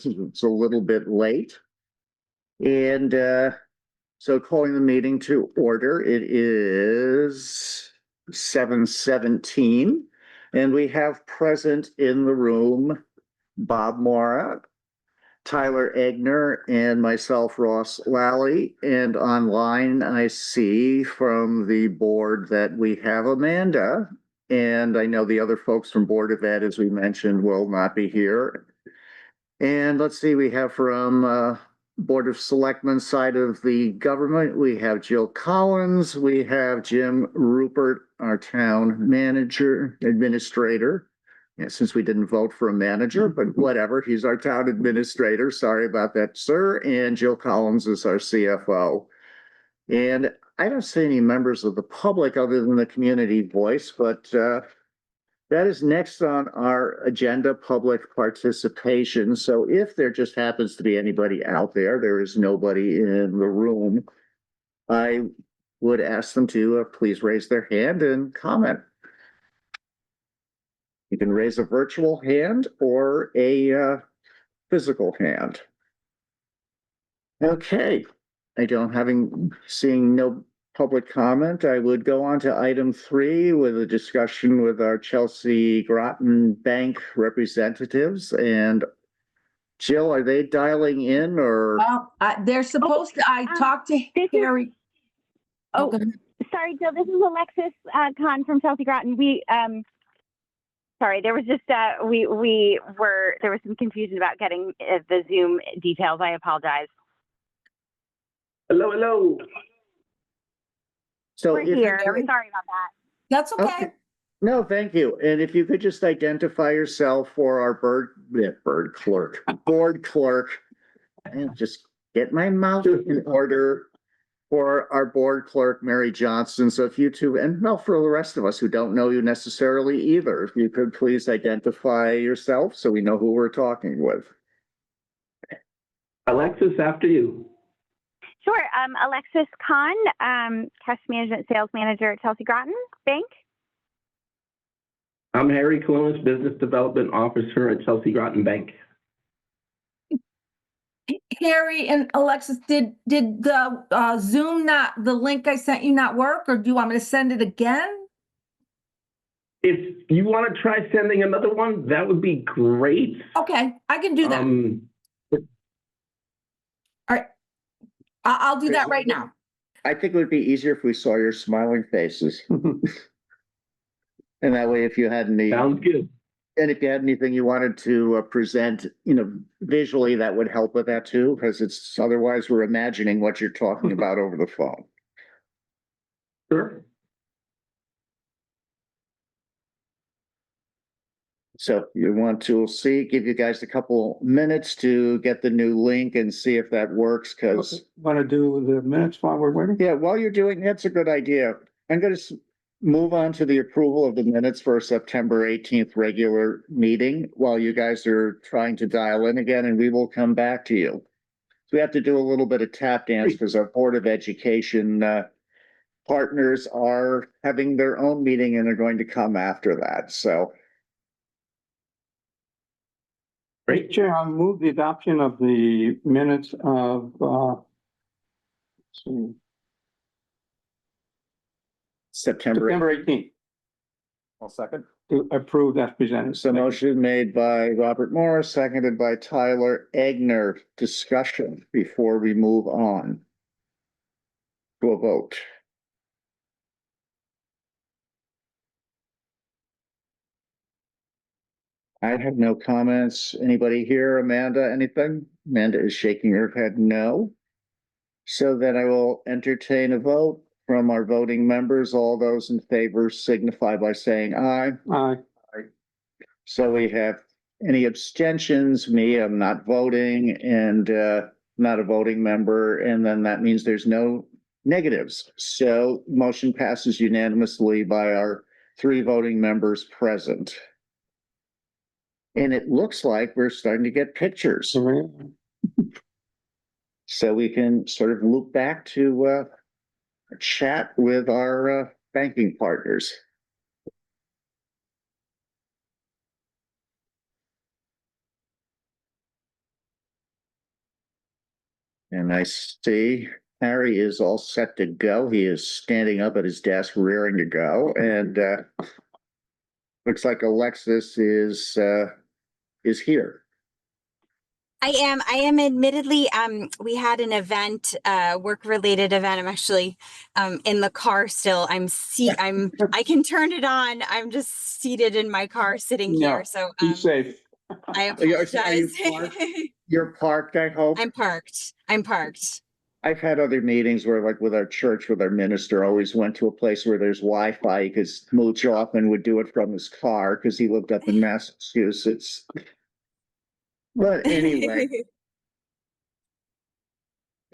It's a little bit late. And so calling the meeting to order, it is 7:17. And we have present in the room Bob Mora, Tyler Egner, and myself, Ross Lally. And online, I see from the board that we have Amanda. And I know the other folks from Board of Ed, as we mentioned, will not be here. And let's see, we have from Board of Selectmen side of the government, we have Jill Collins, we have Jim Rupert, our town manager, administrator. Yeah, since we didn't vote for a manager, but whatever, he's our town administrator. Sorry about that, sir. And Jill Collins is our CFO. And I don't see any members of the public other than the community voice, but that is next on our agenda, public participation. So if there just happens to be anybody out there, there is nobody in the room, I would ask them to please raise their hand and comment. You can raise a virtual hand or a physical hand. Okay, seeing no public comment, I would go on to item 3 with a discussion with our Chelsea Groton Bank representatives. And Jill, are they dialing in or? They're supposed to. I talked to Harry. Sorry, Jill. This is Alexis Khan from Chelsea Groton. Sorry, there was just there was some confusion about getting the Zoom details. I apologize. Hello. So we're here. Sorry about that. That's okay. No, thank you. And if you could just identify yourself for our board clerk, and just get my mouth in order for our board clerk, Mary Johnson. So if you two, and well, for the rest of us who don't know you necessarily either, if you could please identify yourself so we know who we're talking with. Alexis, after you. Sure. Alexis Khan, cash management sales manager at Chelsea Groton Bank. I'm Harry Colonis, business development officer at Chelsea Groton Bank. Harry and Alexis, did the Zoom the link I sent you not work, or do you want me to send it again? If you want to try sending another one, that would be great. Okay, I can do that. All right. I'll do that right now. I think it would be easier if we saw your smiling faces. And that way, if you had any, sounds good. And if you had anything you wanted to present, visually, that would help with that too, because it's otherwise we're imagining what you're talking about over the phone. Sure. So you want to give you guys a couple minutes to get the new link and see if that works, because. Want to do the minutes while we're waiting? Yeah, while you're doing, that's a good idea. I'm going to move on to the approval of the minutes for September 18th regular meeting while you guys are trying to dial in again, and we will come back to you. So we have to do a little bit of tap dance because our Board of Education partners are having their own meeting and they're going to come after that. So. Great. Chair, I'll move the adoption of the minutes of September 18th. I'll second. To approve as presented. So motion made by Robert Morris, seconded by Tyler Egner. Discussion before we move on to a vote. I have no comments. Anybody here? Amanda, anything? Amanda is shaking her head no. So then I will entertain a vote from our voting members. All those in favor signify by saying aye. Aye. So we have any abstentions? Me, I'm not voting, and not a voting member, and then that means there's no negatives. So motion passes unanimously by our 3 voting members present. And it looks like we're starting to get pictures. So we can sort of loop back to chat with our banking partners. And I see Harry is all set to go. He is standing up at his desk, rearing to go, and looks like Alexis is here. I am admittedly, we had an event, work-related event. I'm actually, in the car still. I can turn it on. I'm just seated in my car sitting No, here. So, Be safe. I Are you apologize. parked? You're parked, I hope. I'm parked. I'm parked. I've had other meetings where, like with our church, with our minister, always went to a place where there's Wi-Fi because Mooch often would do it from his car because he lived up in Massachusetts. But anyway,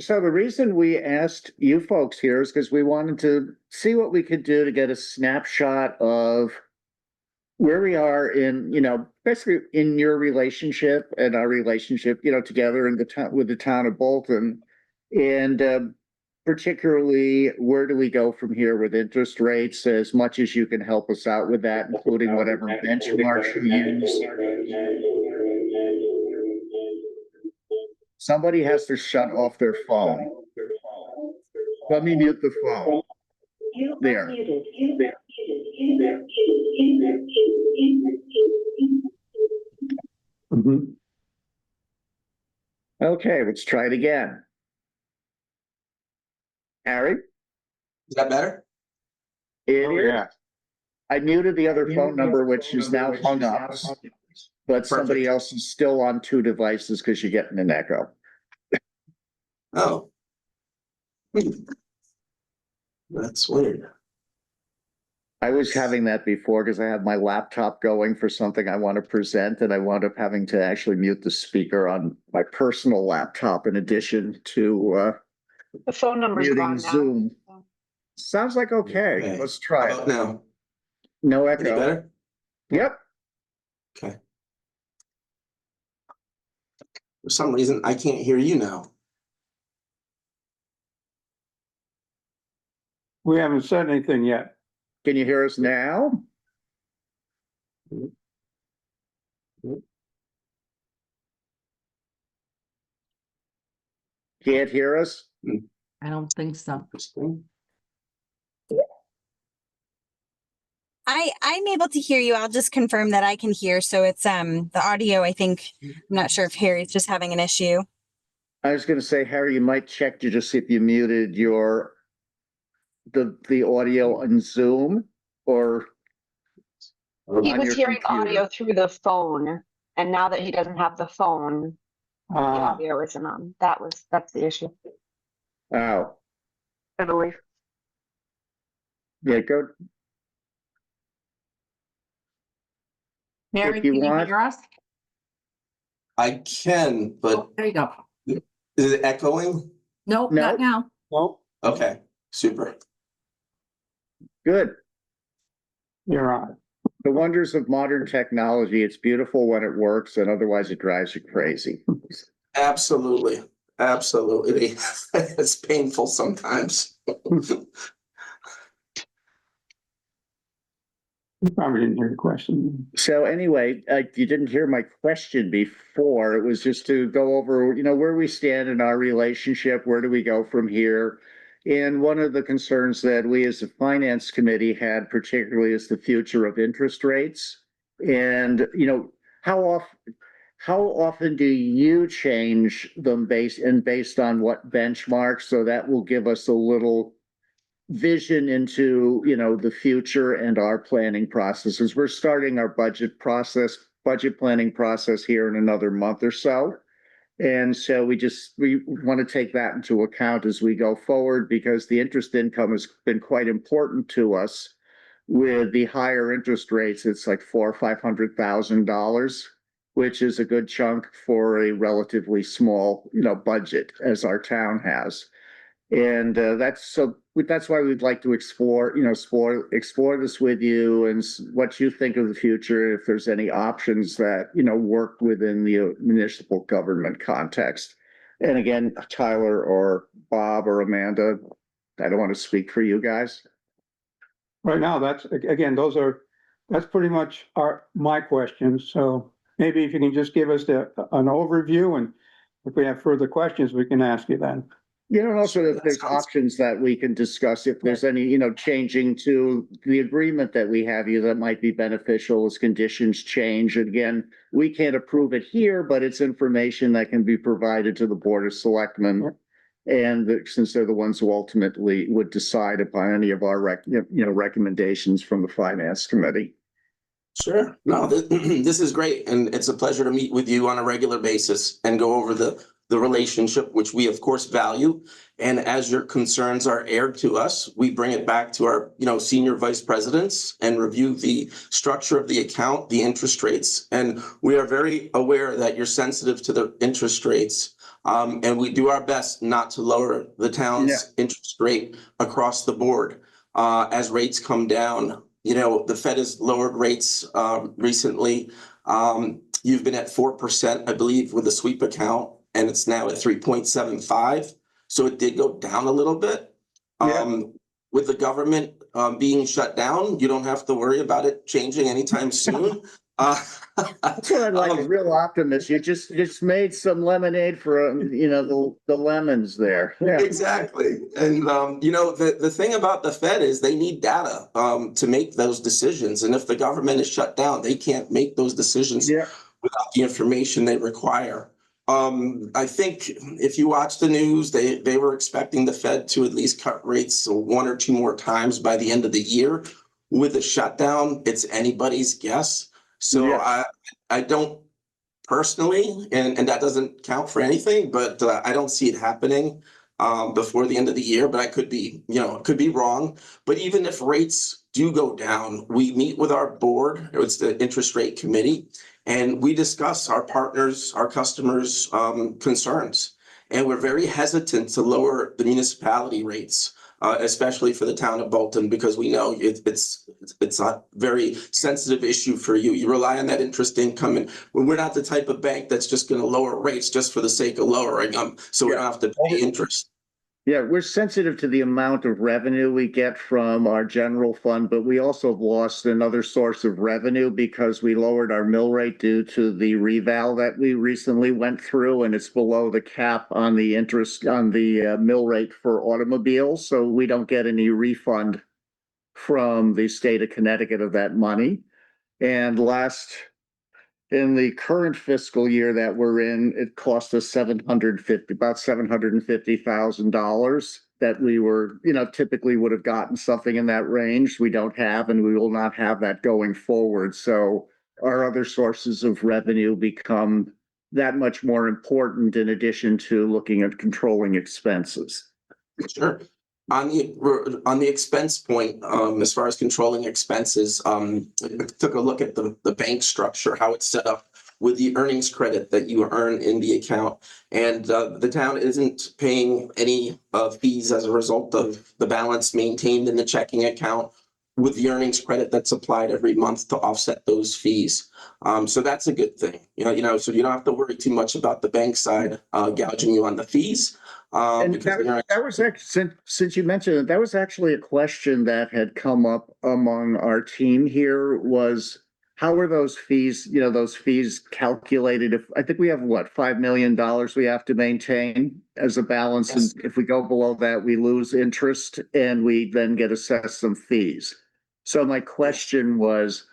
so the reason we asked you folks here is because we wanted to see what we could do to get a snapshot of where we are in, basically in your relationship and our relationship, together in the town with the town of Bolton. And particularly, where do we go from here with interest rates, as much as you can help us out with that, including whatever benchmarks you use. Somebody has to shut off their phone. Let me mute the phone. There. Mhm. Okay, let's try it again. Harry? Is that better? It Oh, is. yeah. I muted the other phone number, which is now hung up, but somebody else is still on two devices because you're getting an echo. Oh. That's weird. I was having that before because I had my laptop going for something I want to present, and I wound up having to actually mute the speaker on my personal laptop in addition to The phone number's muting gone now. Zoom. Sounds like okay. Okay. Let's How try about it. now? No Any echo. better? Yep. Okay. For some reason, I can't hear you now. We haven't said anything yet. Can you hear us now? Can't hear us? I don't think so. Interesting. I'm able to hear you. I'll just confirm that I can hear. So it's, the audio, I think, I'm not sure if Harry's just having an issue. I was gonna say, Harry, you might check to just see if you muted the audio on Zoom or He on was your hearing computer. audio through the phone, and now that he doesn't have the phone, the Ah, audio isn't on. That's the issue, Oh, I believe. yeah, go. Mary, If you can you want. hear us? I can, but There you go. is it echoing? Nope, No. not now. well, Okay, super. Good. you're on. The wonders of modern technology. It's beautiful when it works, and otherwise it drives you crazy. Absolutely. Absolutely. It's painful sometimes. You probably didn't hear the question. So anyway, you didn't hear my question before. It was just to go over, where we stand in our relationship. Where do we go from here? And one of the concerns that we as a finance committee had particularly is the future of interest rates. And, how often do you change them based on what benchmarks? So that will give us a little vision into, the future and our planning processes. We're starting our budget planning process here in another month or so. And so we want to take that into account as we go forward, because the interest income has been quite important to us. With the higher interest rates, it's like $400,000 or $500,000, which is a good chunk for a relatively small, budget as our town has. And that's why we'd like to explore this with you and what you think of the future, if there's any options that, work within the municipal government context. And again, Tyler or Bob or Amanda, I don't want to speak for you guys. Right now, that's pretty much my questions. So maybe if you can just give us an overview and If we have further questions, we can ask you then. You know, and also if That there's sounds- options that we can discuss, if there's any, changing to the agreement that we have here that might be beneficial as conditions change. Again, we can't approve it here, but it's information that can be provided to the Board of Selectmen. And since they're the ones who ultimately would decide upon any of our recommendations from the Finance Committee. Sure. No, this is great. And it's a pleasure to meet with you on a regular basis and go over the relationship, which we of course value. And as your concerns are aired to us, we bring it back to our, senior vice presidents and review the structure of the account, the interest rates. And we are very aware that you're sensitive to the interest rates. And we do our best not to lower the town's interest rate across the board as rates come down. The Fed has lowered rates recently. You've been at 4%, I believe, with the sweep account, and it's now at 3.75. So it did go down a little bit. With the government being shut down, you don't have to worry about it changing anytime soon. That's what I'd like, a real optimist. You just made some lemonade for, the lemons there. Yeah. Exactly. And, the thing about the Fed is they need data to make those decisions. And if the government is shut down, they can't make those decisions without the information they require. I think if you watch the news, they were expecting the Fed to at least cut rates one or two more times by the end of the year. With the shutdown, it's anybody's guess. So I don't personally, and that doesn't count for anything, but I don't see it happening before the end of the year, but I could be, could be wrong. But even if rates do go down, we meet with our board, it's the interest rate committee, and we discuss our partners, our customers' concerns. And we're very hesitant to lower the municipality rates, especially for the town of Bolton, because we know it's a very sensitive issue for you. You rely on that interest income, and we're not the type of bank that's just going to lower rates just for the sake of lowering them, so we don't have to pay interest. Yeah, we're sensitive to the amount of revenue we get from our general fund, but we also have lost another source of revenue because we lowered our mill rate due to the reval that we recently went through, and it's below the cap on the interest on the mill rate for automobiles. So we don't get any refund from the state of Connecticut of that money. And in the current fiscal year that we're in, it cost us about $750,000 that we were, typically would have gotten something in that range. We don't have, and we will not have that going forward. So our other sources of revenue become that much more important in addition to looking at controlling expenses. Sure. On the expense point, as far as controlling expenses, I took a look at the bank structure, how it's set up with the earnings credit that you earn in the account. And the town isn't paying any fees as a result of the balance maintained in the checking account with the earnings credit that's applied every month to offset those fees. So that's a good thing. So you don't have to worry too much about the bank side gouging you on the fees. And that was actually, since you mentioned it, that was actually a question that had come up among our team here was how are those fees, calculated? If I think we have $5 million we have to maintain as a balance. Yes. And if we go below that, we lose interest and we then get assessed some fees. So my question was,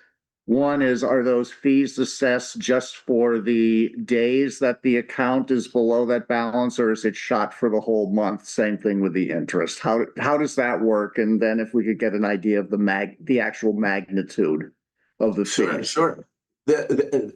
one is, are those fees assessed just for the days that the account is below that balance, or is it shot for the whole month? Same thing with the interest. How does that work? And then if we could get an idea of the actual magnitude of the fees. Sure. The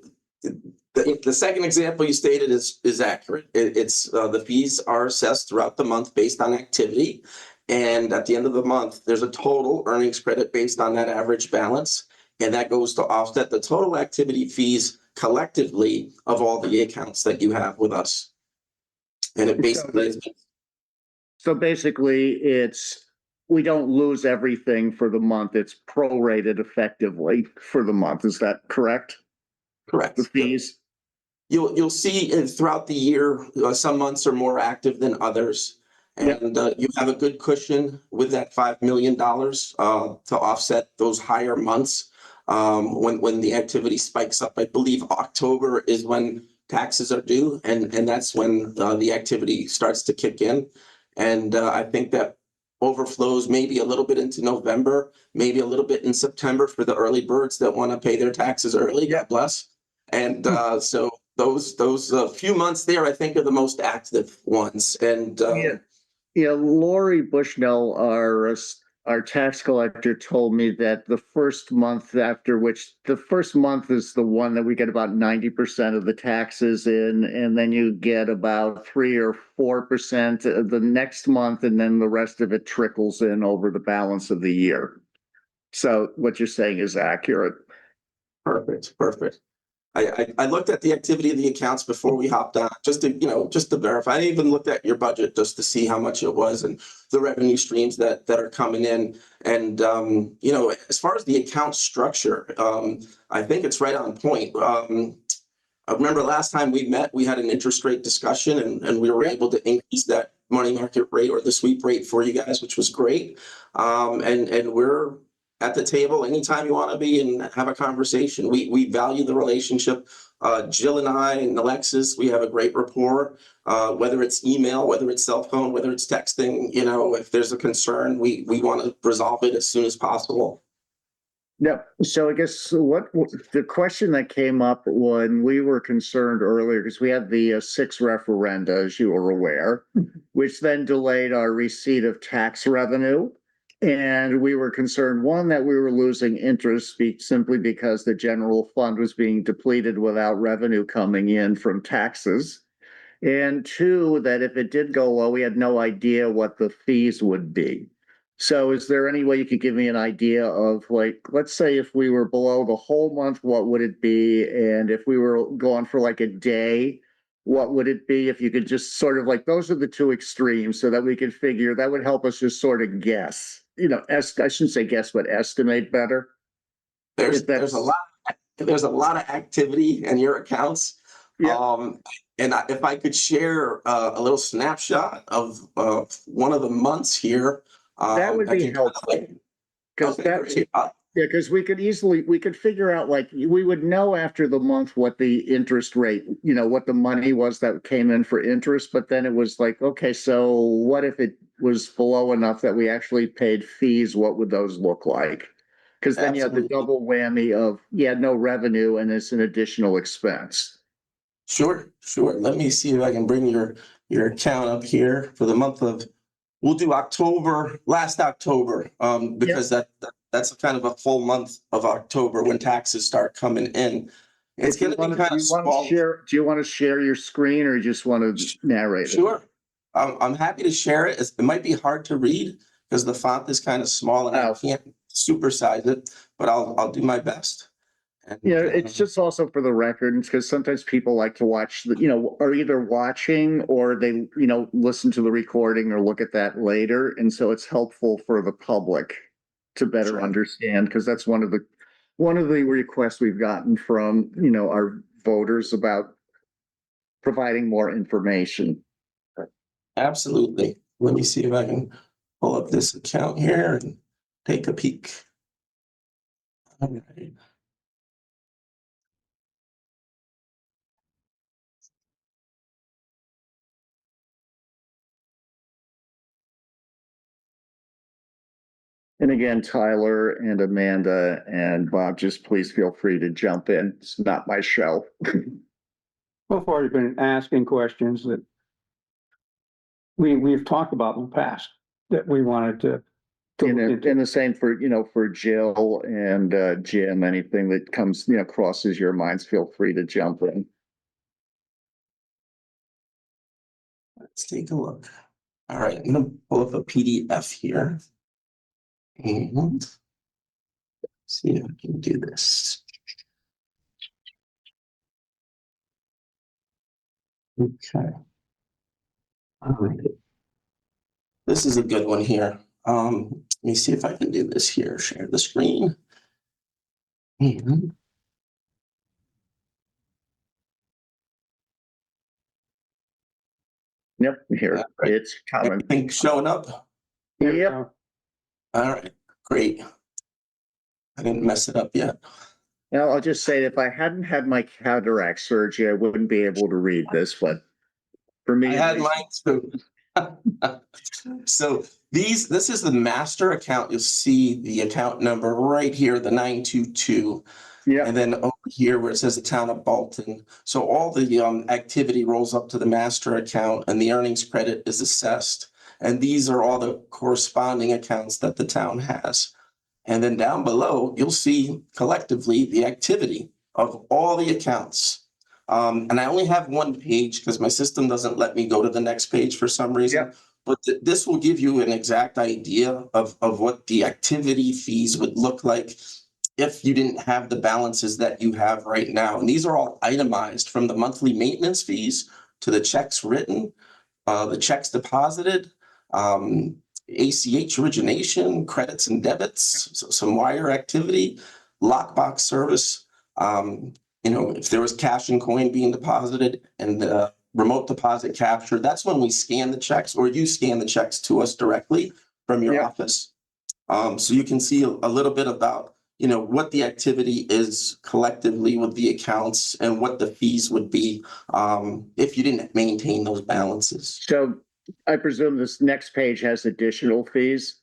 second example you stated is accurate. It's the fees are assessed throughout the month based on activity. And at the end of the month, there's a total earnings credit based on that average balance. And that goes to offset the total activity fees collectively of all the accounts that you have with us. And it basically So basically we don't lose everything for the month. It's prorated effectively for the month. Is that correct? correct. The fees? You'll see throughout the year, some months are more active than others. And you have a good cushion with that $5 million to offset those higher months. When the activity spikes up, I believe October is when taxes are due, and that's when the activity starts to kick in. And I think that overflows maybe a little bit into November, maybe a little bit in September for the early birds that want to pay their taxes early. God bless. And so those few months there, I think, are the most active ones. And Yeah, Lori Bushnell, our tax collector, told me that the first month after which the first month is the one that we get about 90% of the taxes in, and then you get about 3 or 4% the next month, and then the rest of it trickles in over the balance of the year. So what you're saying is accurate. Perfect. I looked at the activity of the accounts before we hopped on, just to verify. I even looked at your budget just to see how much it was and the revenue streams that are coming in. And as far as the account structure, I think it's right on point. I remember last time we met, we had an interest rate discussion, and we were able to increase that money market rate or the sweep rate for you guys, which was great. And we're at the table anytime you want to be and have a conversation. We value the relationship. Jill and I and Alexis, we have a great rapport, whether it's email, whether it's cell phone, whether it's texting. If there's a concern, we want to resolve it as soon as possible. Yeah. So I guess what the question that came up when we were concerned earlier, because we had the 6 referenda, as you were aware, which then delayed our receipt of tax revenue. And we were concerned, one, that we were losing interest simply because the general fund was being depleted without revenue coming in from taxes. And 2, that if it did go low, we had no idea what the fees would be. So is there any way you could give me an idea of, like, let's say if we were below the whole month, what would it be? And if we were going for like a day, what would it be? If you could just sort of like, those are the 2 extremes so that we could figure, that would help us just sort of guess, I shouldn't say guess, but estimate better. There's a lot of activity in your accounts. Yeah. And if I could share a little snapshot of one of the months here, That would be helpful. Because because we could figure out, like, we would know after the month what the interest rate, what the money was that came in for interest, but then it was like, okay, so what if it was below enough that we actually paid fees? What would those look like? Because then you have the double whammy of, no revenue and it's an additional expense. Sure. Let me see if I can bring your account up here for the month of, we'll do last October, because that's kind of a full month of October when taxes start coming in. It's going to be kind of small. Do you want to share your screen or you just want to narrate it? Sure. I'm happy to share it. It might be hard to read because the font is kind of small and I can't supersize it, but I'll do my best. And, it's just also for the record, because sometimes people like to watch are either watching or they, listen to the recording or look at that later. And so it's helpful for the public to better understand, because that's one of the requests we've gotten from, our voters about providing more information. Absolutely. Let me see if I can pull up this account here and take a peek. All right. And again, Tyler and Amanda and Bob, just please feel free to jump in. It's not my show. We've already been asking questions that we've talked about in the past that we wanted to And the same for, for Jill and Jim, anything that comes, crosses your minds, feel free to jump in. Let's take a look. All right, I'm going to pull up a PDF here. And see if I can do this. Okay. All right. This is a good one here. Let me see if I can do this here. Share the screen. And Yep, here, it's coming. everything showing up. Yep. All right, great. I didn't mess it up yet. Now, I'll just say, if I hadn't had my cataract surgery, I wouldn't be able to read this, but for me. I had mine too. So this is the master account. You'll see the account number right here, the 922. Yeah, And then over here where it says the town of Bolton. So all the activity rolls up to the master account and the earnings credit is assessed. And these are all the corresponding accounts that the town has. And then down below, you'll see collectively the activity of all the accounts. And I only have one page because my system doesn't let me go to the next page for some reason. Yeah. But this will give you an exact idea of what the activity fees would look like if you didn't have the balances that you have right now. And these are all itemized from the monthly maintenance fees to the checks written, the checks deposited, ACH origination, credits and debits, some wire activity, lockbox service. If there was cash and coin being deposited and remote deposit capture, that's when we scan the checks or you scan the checks to us directly from your office. So you can see a little bit about what the activity is collectively with the accounts and what the fees would be if you didn't maintain those balances. so I presume this next page has additional fees?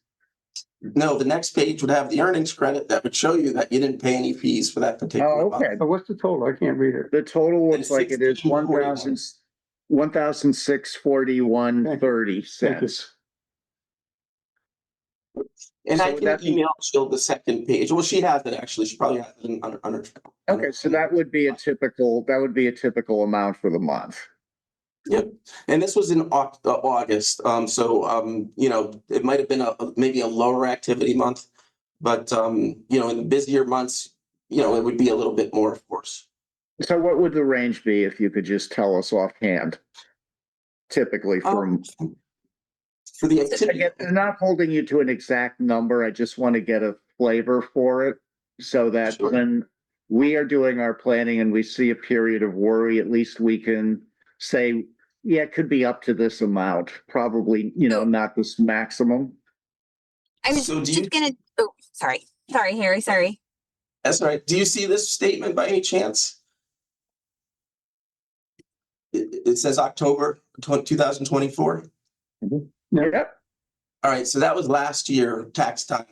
No, the next page would have the earnings credit that would show you that you didn't pay any fees for that particular Oh, month. okay. So what's the total? I can't read it. The total looks And like it is 1641. 1,641.30 cents. And So I would can that be- email Jill the second page. Well, she has it actually. She probably has it on her. Okay, so that would be a typical amount for the month. Yep. And this was in August. It might have been maybe a lower activity month, but in the busier months, it would be a little bit more, of course. So what would the range be if you could just tell us offhand? Typically from, For the activity. again, I'm not holding you to an exact number. I just want to get a flavor for it so that Sure. when we are doing our planning and we see a period of worry, at least we can say, yeah, it could be up to this amount, probably, not this maximum. I was So do just gonna, oh, sorry, Harry, sorry. That's all right. Do you see this statement by any chance? It says October 2024. Yep. All right, so that was last year tax time.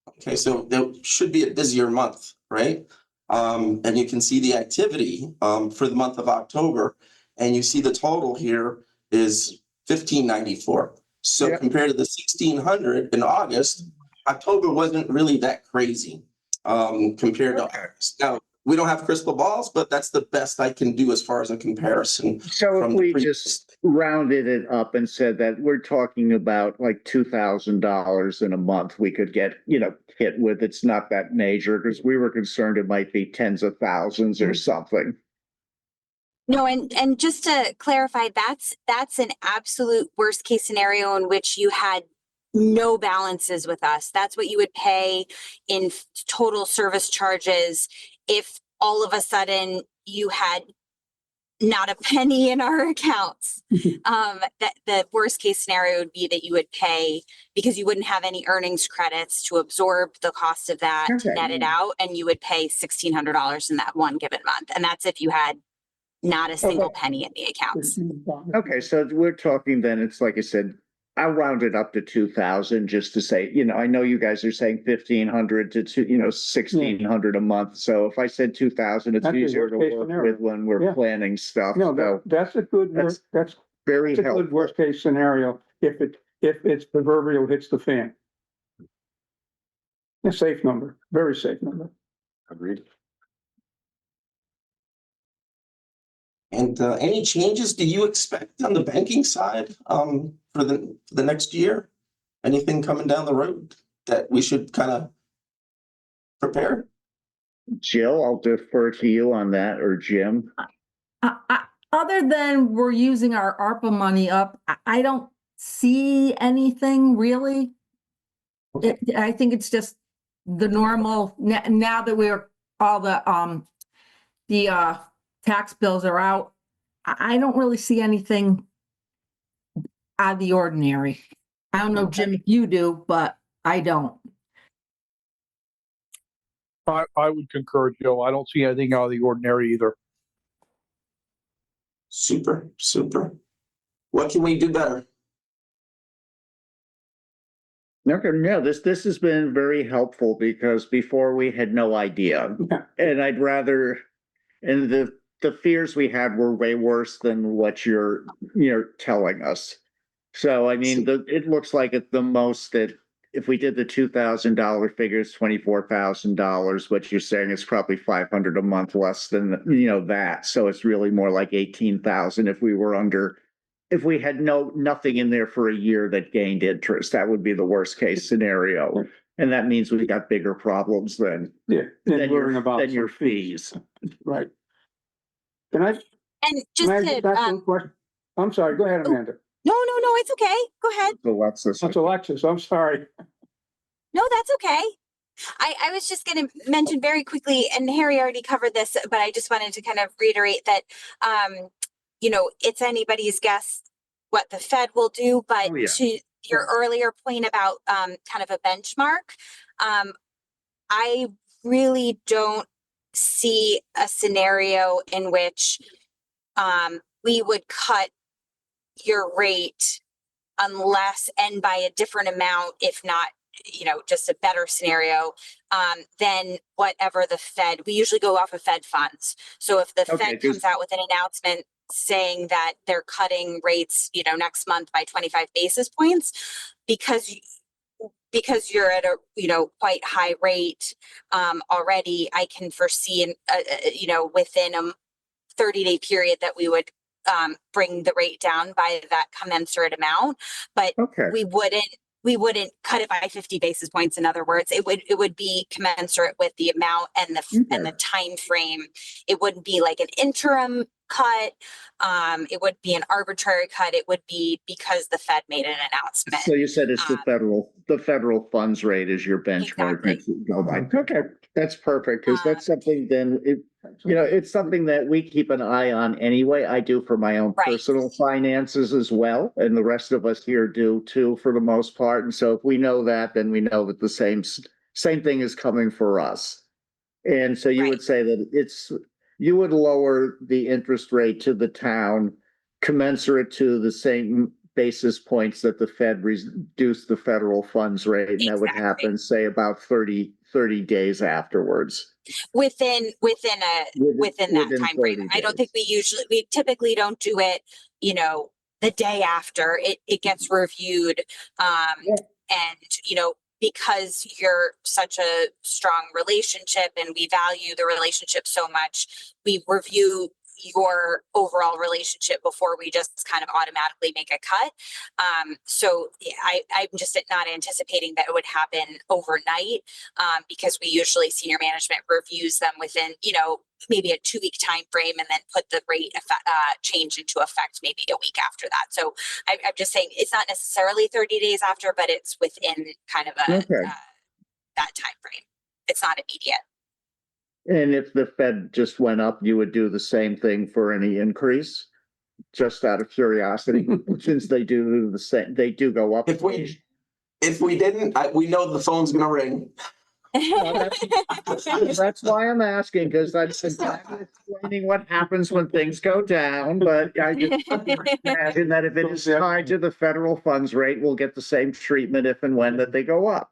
Okay, so there should be a busier month, right? And you can see the activity for the month of October, and you see the total here is $1,594. So Yeah. compared to the 1,600 in August, October wasn't really that crazy compared to August. Now, we don't have crystal balls, but that's the best I can do as far as a comparison. So if from the we previous- just rounded it up and said that we're talking about like $2,000 in a month, we could get, hit with. It's not that major because we were concerned it might be tens of thousands or something. No, and just to clarify, that's an absolute worst case scenario in which you had no balances with us. That's what you would pay in total service charges if all of a sudden you had not a penny in our accounts. That the worst case scenario would be that you would pay because you wouldn't have any earnings credits to absorb the cost of that, to Okay. net it out, and you would pay $1,600 in that one given month. And that's if you had not a single penny in the accounts. Okay, so we're talking then, it's like I said, I'll round it up to 2,000 just to say, I know you guys are saying 1,500 to 1,600 a month. So if I said 2,000, it's That's the easier to worst case work scenario. with when we're Yeah. planning stuff. No, So that's a good, That's that's very a good helpful. worst case scenario if it's proverbial hits the fan. A safe number, very safe number. Agreed. And any changes do you expect on the banking side for the next year? Anything coming down the road that we should kind of prepare? Jill, I'll defer to you on that, or Jim. Other than we're using our ARPA money up, I don't see anything really. I think it's just the normal, now that we're all the tax bills are out, I don't really see anything out of the ordinary. I don't know, Jim, if you do, but I don't. I would concur, Joe. I don't see anything out of the ordinary either. Super, super. What can we do better? Okay, yeah, this has been very helpful because before we had no idea. Yeah. And and the fears we had were way worse than what you're telling us. So I mean, it looks like at the most that if we did the $2,000 figures, $24,000, what you're saying is probably 500 a month less than that. So it's really more like 18,000 if we were under. If we had nothing in there for a year that gained interest, that would be the worst case scenario. And that means we got bigger problems then. Yeah. Than worrying about your some fees. Right. Can I And get back to one question? I'm sorry. Go ahead, Amanda. no, it's okay. Go ahead. Alexis. That's Alexis. I'm sorry. No, that's okay. I was just going to mention very quickly, and Harry already covered this, but I just wanted to kind of reiterate that, it's anybody's guess what the Fed will do. But to your earlier point about kind of a benchmark, I really don't see a scenario in which we would cut your rate unless, and by a different amount, if not, just a better scenario than whatever the Fed, we usually go off of Fed funds. So if the Fed comes out with an announcement saying that they're cutting rates, next month by 25 basis points, because you're at a, quite high rate already, I can foresee, within a 30-day period that we would bring the rate down by that commensurate amount, but we wouldn't cut it by 50 basis points. In other words, it would be commensurate with the amount and the time frame. It wouldn't be like an interim cut. It would be an arbitrary cut. It would be because the Fed made an announcement. So you said it's the federal funds rate is your benchmark. Exactly. Okay, that's perfect because that's something it's something that we keep an eye on anyway. I do for my own personal finances as well. And the rest of us here do too, for the most part. And so if we know that, then we know that the same thing is coming for us. And so you would say that you would lower the interest rate to the town commensurate to the same basis points that the Fed reduced the federal funds rate. And that would happen, say, about 30 days afterwards. Within that time frame. I don't think we typically don't do it, the day after it gets reviewed. And, because you're such a strong relationship and we value the relationship so much, we review your overall relationship before we just kind of automatically make a cut. So I'm just not anticipating that it would happen overnight because we usually senior management reviews them within, maybe a 2-week time frame and then put the rate change into effect maybe a week after that. So I'm just saying it's not necessarily 30 days after, but it's within kind of that time frame. It's not immediate. And if the Fed just went up, you would do the same thing for any increase? Just out of curiosity, since they do the same, they do go up. If we didn't, we know the phone's gonna ring. That's why I'm asking, because I'm explaining what happens when things go down. But I just imagine that if it is tied to the federal funds rate, we'll get the same treatment if and when that they go up.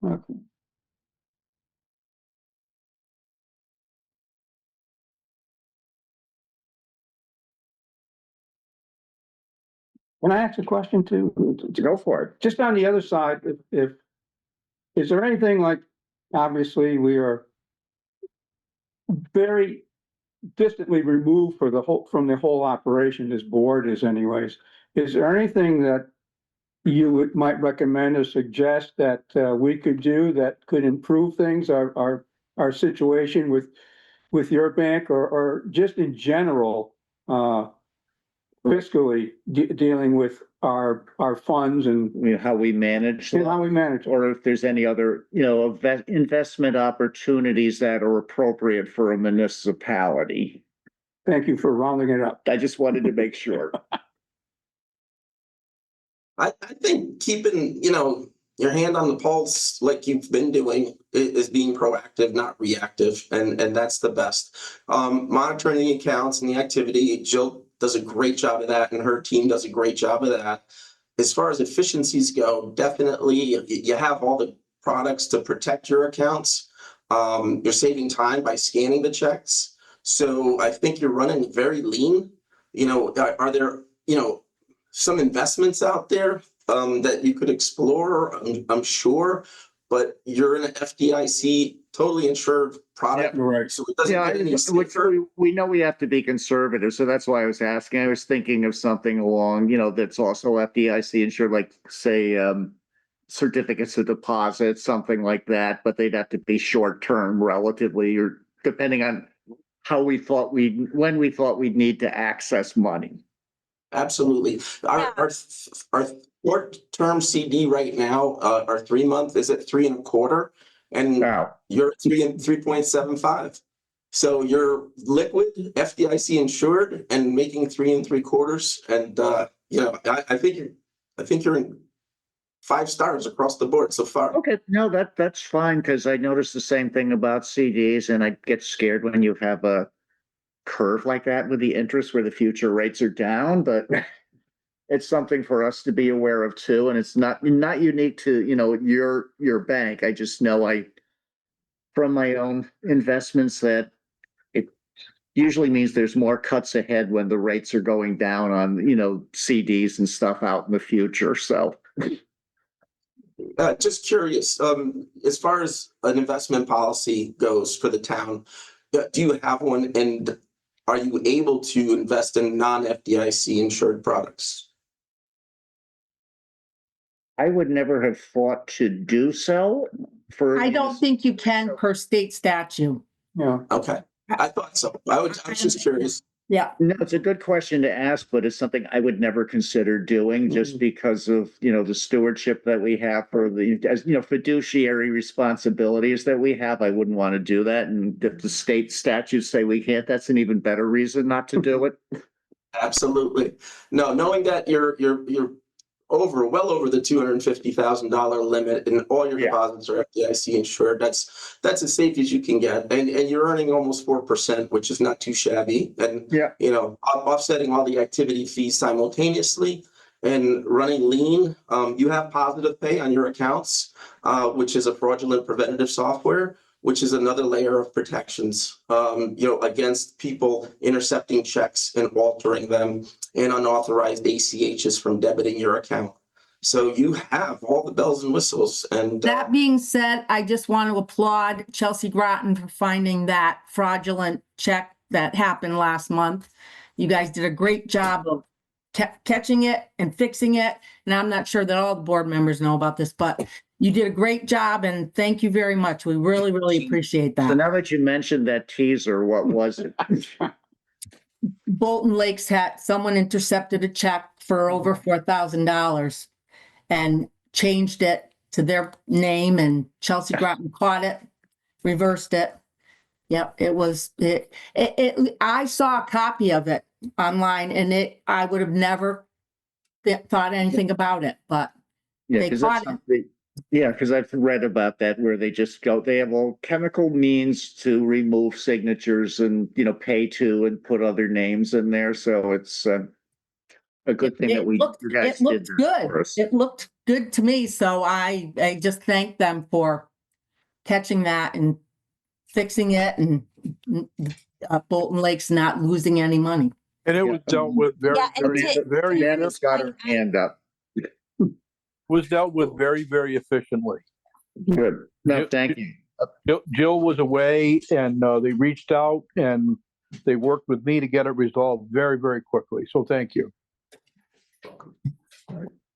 Okay. Can I ask a question too? Go for it. Just on the other side, if is there anything like, obviously we are very distantly removed from the whole operation, this board is anyways. Is there anything that you might recommend or suggest that we could do that could improve things, our situation with your bank or just in general, fiscally dealing with our funds and how we manage them, or if there's any other, investment opportunities that are appropriate for a municipality. Thank you for rounding it up. I just wanted to make sure. I think keeping, your hand on the pulse like you've been doing is being proactive, not reactive, and that's the best. Monitoring the accounts and the activity, Jill does a great job of that, and her team does a great job of that. As far as efficiencies go, definitely you have all the products to protect your accounts. You're saving time by scanning the checks. So I think you're running very lean. Are there, some investments out there that you could explore? I'm sure, but you're in an FDIC totally insured product. Yeah, right. So it doesn't Yeah, get any which safer. we know we have to be conservative, so that's why I was asking. I was thinking of something along, that's also FDIC insured, like say, certificates of deposit, something like that, but they'd have to be short term relatively, or depending on when we thought we'd need to access money. Absolutely. Our short-term CD right now, our 3-month is at 3.25, and Now, you're at 3.75. So you're liquid, FDIC insured, and making 3.75. And I think you're in 5 stars across the board so far. okay, no, that's fine, because I noticed the same thing about CDs, and I get scared when you have a curve like that with the interest where the future rates are down, but it's something for us to be aware of too. And it's not unique to, your bank. I just know from my own investments that it usually means there's more cuts ahead when the rates are going down on, CDs and stuff out in the future. So Just curious, as far as an investment policy goes for the town, do you have one, and are you able to invest in non-FDIC insured products? I would never have thought to do so I don't think you can per state statute. Yeah. Okay, I thought so. I was just curious. Yeah, No, it's a good question to ask, but it's something I would never consider doing just because of, the stewardship that we have for fiduciary responsibilities that we have. I wouldn't want to do that. And if the state statutes say we can't, that's an even better reason not to do it. Absolutely. No, knowing that you're well over the $250,000 limit, and all your Yeah. deposits are FDIC insured, that's as safe as you can get, and you're earning almost 4%, which is not too shabby. And Yeah. offsetting all the activity fees simultaneously and running lean. You have positive pay on your accounts, which is a fraudulent preventative software, which is another layer of protections, against people intercepting checks and altering them, and unauthorized ACHs from debiting your account. So you have all the bells and whistles. And that being said, I just want to applaud Chelsea Groton for finding that fraudulent check that happened last month. You guys did a great job of catching it and fixing it. And I'm not sure that all the board members know about this, but you did a great job, and thank you very much. We really, really appreciate So that. now that you mentioned that teaser, what was it? Bolton Lakes had someone intercepted a check for over $4,000 and changed it to their name, and Chelsea Groton caught it, reversed it. Yep, it was it. I saw a copy of it online, and I would have never thought anything about it, but Yeah, they because caught it. because I've read about that where they have all chemical means to remove signatures and, pay to and put other names in there. So it's a good thing that you guys It looked did that good. for us. It looked good to me, so I just thank them for catching that and fixing it, and Bolton Lake's not losing any money. And it was dealt with very, Yeah, and very, Danny's got her hand up. was dealt with very, very efficiently. Good. No, thank you. Jill was away, and they reached out and they worked with me to get it resolved very, very quickly. So thank you.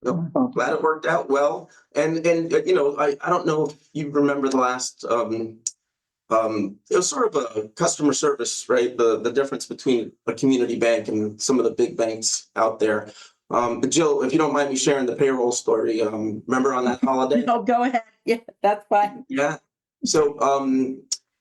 I'm glad it worked out well. And I don't know if you remember the last, it was sort of a customer service, right? The difference between a community bank and some of the big banks out there. But Jill, if you don't mind me sharing the payroll story, remember on that holiday? No, go ahead. Yeah, that's fine. Yeah. So,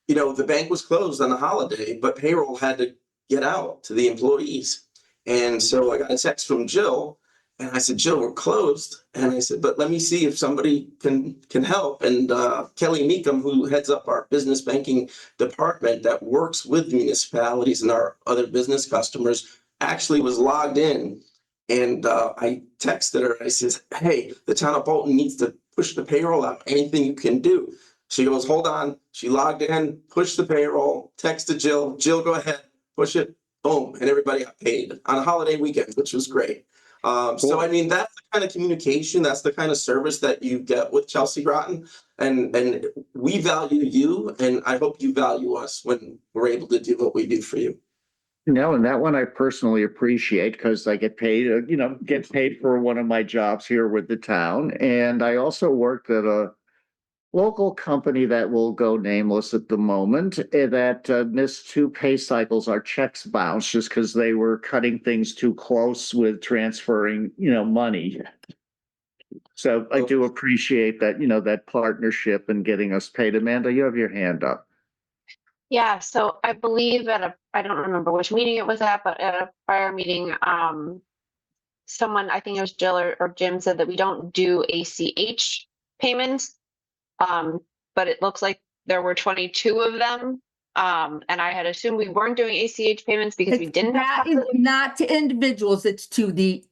the bank was closed on the holiday, but payroll had to get out to the employees. And so I got a text from Jill, And I said, Jill, we're closed. And I said, but let me see if somebody can help. And Kelly Meekum, who heads up our business banking department that works with municipalities and our other business customers, actually was logged in. And I texted her. I said, hey, the town of Bolton needs to push the payroll out. Anything you can do. She goes, hold on. She logged in, pushed the payroll, texted Jill. Jill, go ahead, push it. Boom. And everybody got paid on a holiday weekend, which was great. So, I mean, that's the kind of communication, that's the kind of service that you get with Chelsea Groton. And we value you, and I hope you value us when we're able to do what we do for you. No, and that one I personally appreciate because I get paid, get paid for one of my jobs here with the town. And I also worked at a local company that will go nameless at the moment that missed 2 pay cycles. Our checks bounced just because they were cutting things too close with transferring, money. So I do appreciate that, that partnership and getting us paid. Amanda, you have your hand up. Yeah, so I believe I don't remember which meeting it was at, but at a prior meeting, someone, I think it was Jill or Jim, said that we don't do ACH payments. But it looks like there were 22 of them. And I had assumed we weren't doing ACH payments because we didn't have That is not to individuals, it's to the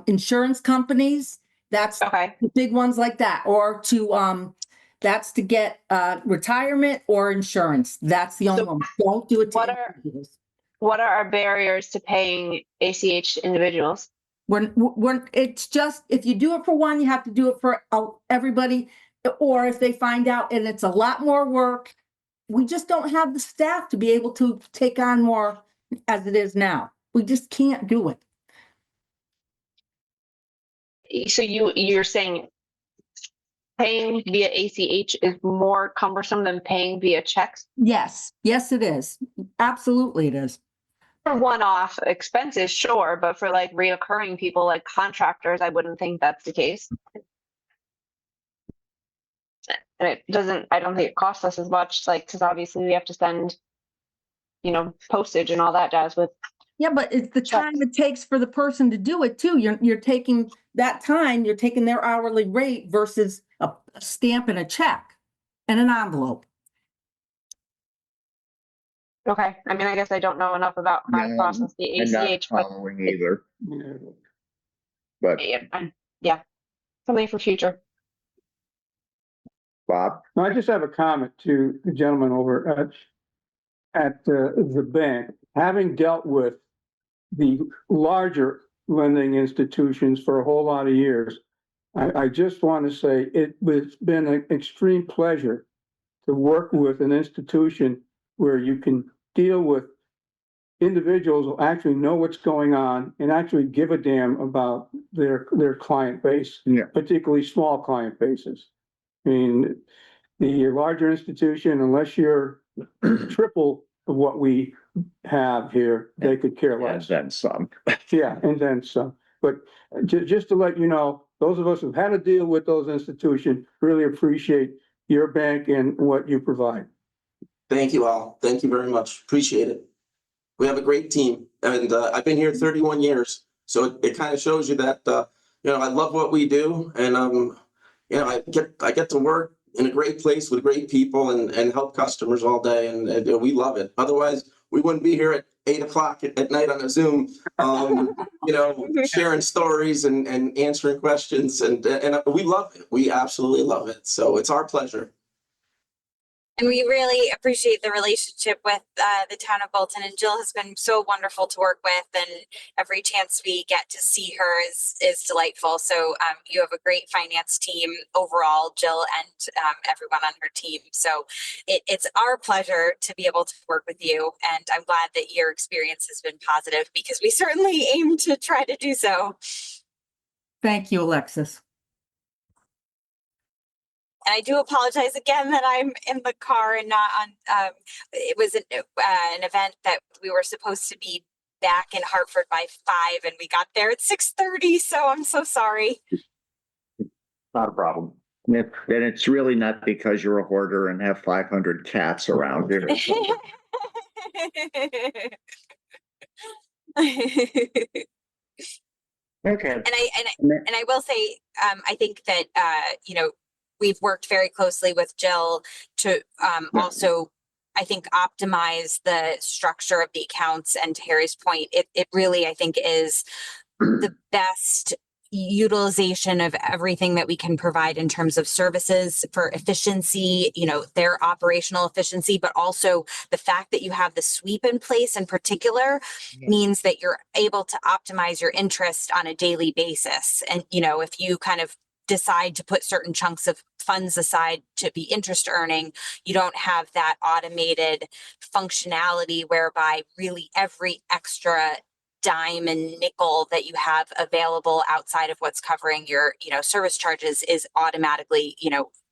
insurance companies. That's Okay. the big ones like that, or to that's to get retirement or insurance. That's the only So one. Don't do it to what are- individuals. What are our barriers to paying ACH individuals? When it's just, if you do it for one, you have to do it for everybody. Or if they find out and it's a lot more work, we just don't have the staff to be able to take on more as it is now. We just can't do it. So you're saying paying via ACH is more cumbersome than paying via checks? Yes, yes, it is. Absolutely, it is. For one-off expenses, sure, but for like reoccurring people like contractors, I wouldn't think that's the case. And I don't think it costs us as much, like, because obviously we have to send, postage and all that jazz with. Yeah, but it's the Checks. time it takes for the person to do it too. You're taking that time, you're taking their hourly rate versus a stamp and a check and an envelope. Okay, I mean, I guess I don't know enough about how to process the I'm not ACH, but following either. But yeah, something for future. Bob, I just have a comment to the gentleman over at the bank. Having dealt with the larger lending institutions for a whole lot of years, I just want to say it's been an extreme pleasure to work with an institution where you can deal with individuals who actually know what's going on and actually give a damn about their client base, Yeah. particularly small client bases. I mean, the larger institution, unless you're triple of what we have here, they could care and less. then some. Yeah, and then some. But just to let you know, those of us who've had to deal with those institutions really appreciate your bank and what you provide. Thank you all. Thank you very much. Appreciate it. We have a great team, and I've been here 31 years. So it kind of shows you that, I love what we do, and, I get to work in a great place with great people and help customers all day, and we love it. Otherwise, we wouldn't be here at 8 o'clock at night on a Zoom, sharing stories and answering questions, and we love it. We absolutely love it. So it's our pleasure. And we really appreciate the relationship with the town of Bolton, and Jill has been so wonderful to work with, and every chance we get to see her is delightful. So you have a great finance team overall, Jill, and everyone on her team. So it's our pleasure to be able to work with you, and I'm glad that your experience has been positive because we certainly aim to try to do so. Thank you, Alexis. And I do apologize again that I'm in the car and not on, it was an event that we were supposed to be back in Hartford by 5 and we got there at 6:30. So I'm so sorry. Not a problem. And it's really not because you're a hoarder and have 500 cats around here. Okay. And will say, I think that, we've worked very closely with Jill to also, I think, optimize the structure of the accounts. And to Harry's point, it really, I think, is the best utilization of everything that we can provide in terms of services for efficiency, their operational efficiency, but also the fact that you have the sweep in place in particular means that you're able to optimize your interest on a daily basis. And, if you kind of decide to put certain chunks of funds aside to be interest earning, you don't have that automated functionality whereby really every extra dime and nickel that you have available outside of what's covering your, service charges is automatically,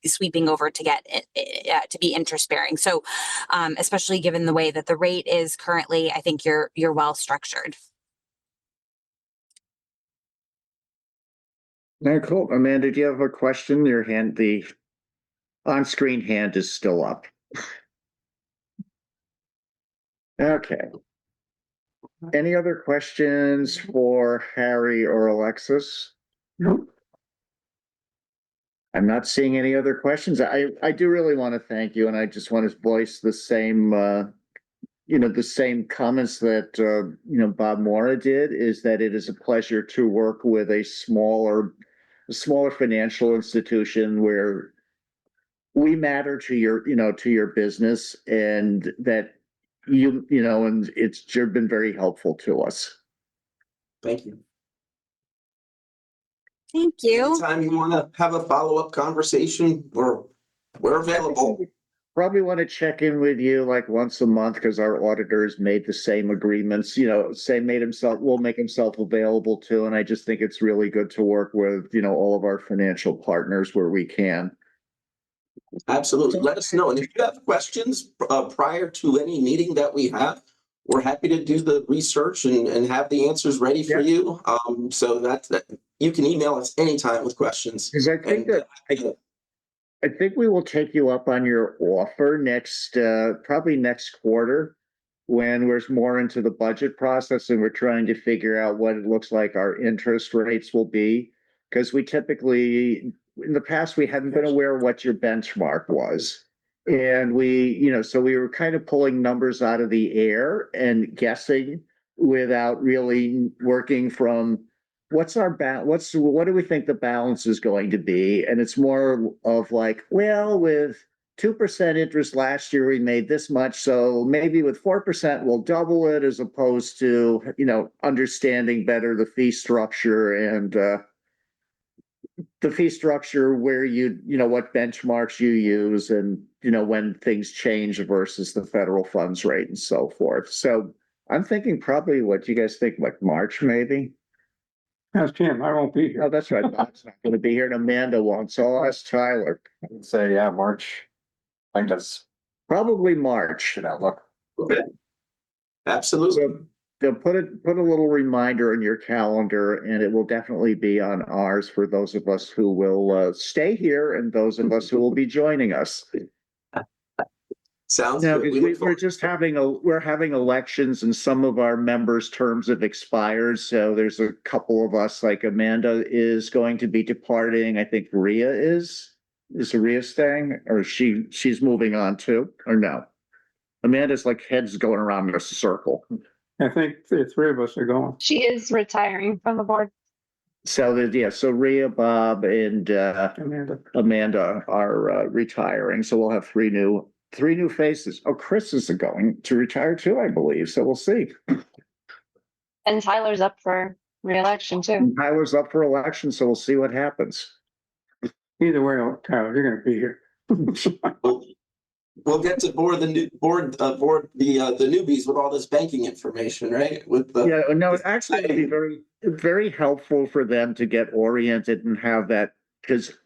sweeping over to get to be interest bearing. So, especially given the way that the rate is currently, I think you're well structured. Very cool. Amanda, do you have a question? Your hand, the on-screen hand is still up. Okay. Any other questions for Harry or Alexis? Nope. I'm not seeing any other questions. I do really want to thank you, and I just want to voice the same, the same comments that, Bob Mora did, is that it is a pleasure to work with a smaller financial institution where we matter to your business, and that and you've been very helpful to us. Thank you. Thank you. Anytime you want to have a follow-up conversation, we're available. Probably want to check in with you like once a month, because our auditors made the same agreements, will make himself available too. And I just think it's really good to work with, all of our financial partners where we can. Absolutely. Let us know. And if you have questions prior to any meeting that we have, we're happy to do the research and have the answers ready for you. So that you can email us anytime with questions. Because I think we will take you up on your offer probably next quarter, when we're more into the budget process and we're trying to figure out what it looks like our interest rates will be. Because we typically, in the past, we hadn't been aware of what your benchmark was. And so we were kind of pulling numbers out of the air and guessing without really working from what do we think the balance is going to be? And it's more of like, well, with 2% interest last year, we made this much. So maybe with 4%, we'll double it, as opposed to, understanding better the fee structure and, where what benchmarks you use, and, when things change versus the federal funds rate and so forth. So I'm thinking probably, what do you guys think, like March, maybe? Ask Jim, I won't be here. Oh, that's right. Bob's not going to be here, and Amanda won't. So I'll ask Tyler. I would say, yeah, March. I think that's Probably March. good outlook. Okay. Absolutely. So they'll put a little reminder in your calendar, and it will definitely be on ours for those of us who will stay here and those of us who will be joining us. Sounds No, good. because we're having elections, and some of our members' terms have expired. So there's a couple of us, like Amanda is going to be departing. I think Rhea is Rhea staying, or she's moving on too, or no? Amanda's like heads going around in a circle. I think the three of us are going. She is retiring from the board. So so Rhea, Bob, and Amanda are retiring. So we'll have three new faces. Oh, Chris is going to retire too, I believe. So we'll see. And Tyler's up for re-election too. And Tyler's up for election, so we'll see what happens. Either way, Tyler, you're going to be here. We'll get to board the newbies with all this banking information, right? Actually, it'd be very, very helpful for them to get oriented and have that, because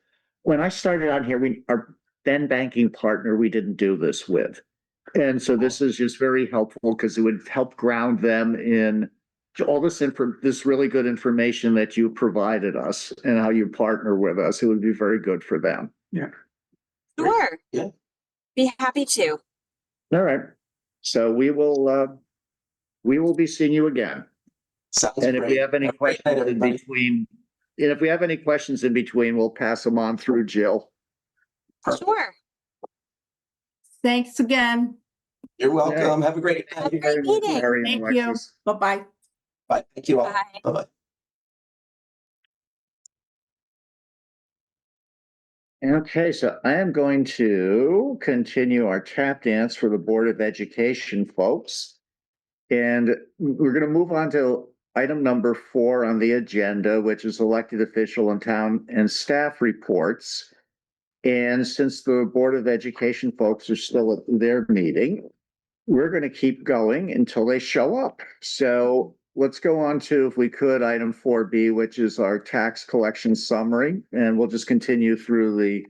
when I started out here, our then banking partner, we didn't do this with. And so this is just very helpful, because it would help ground them in all this really good information that you provided us and how you partner with us. It would be very good for them. Yeah. Sure. Yeah. Be happy to. All right. So we will be seeing you again. Sounds And if great. you have any questions in between And if we have any questions in between, we'll pass them on through Jill. Sure. Thanks again. You're welcome. Have a great Have a night. great meeting. Larry and Thank you. Alexis. Bye-bye. Bye. Thank you all. Bye. Bye-bye. Okay, so I am going to continue our tap dance for the Board of Education folks. And we're going to move on to item number 4 on the agenda, which is elected official and town and staff reports. And since the Board of Education folks are still at their meeting, we're going to keep going until they show up. So let's go on to, if we could, item 4B, which is our tax collection summary. And we'll just continue through the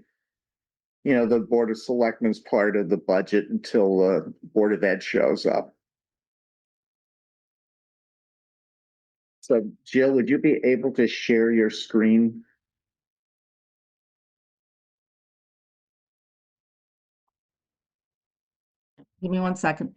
Board of Selectmen's part of the budget until the Board of Ed shows up. So Jill, would you be able to share your screen? Give me 1 second.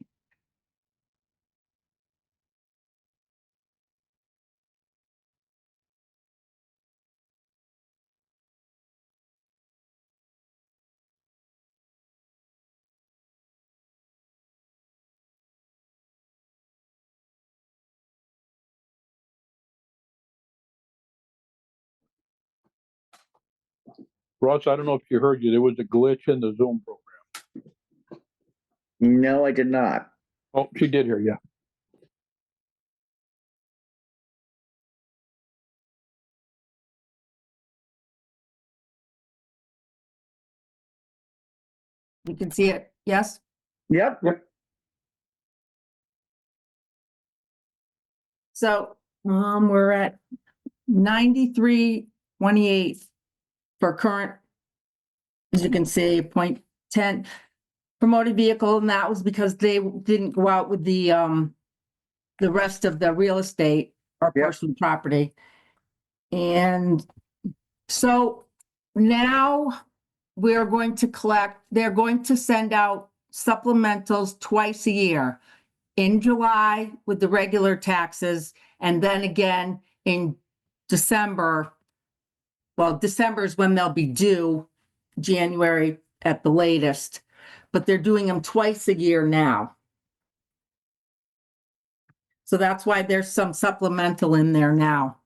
Russ, I don't know if you heard there was a glitch in the Zoom program. No, I did not. Oh, she did hear you. You can see it, yes? Yep. So, we're at 93.28 for current, as you can see, 0.10 for motor vehicle, and that was because they didn't go out with the rest of the real estate or Yep. personal property. And so now we're going to they're going to send out supplementals twice a year, in July with the regular taxes, and then again in December. Well, December is when they'll be due, January at the latest, but they're doing them twice a year now. So that's why there's some supplemental in there now.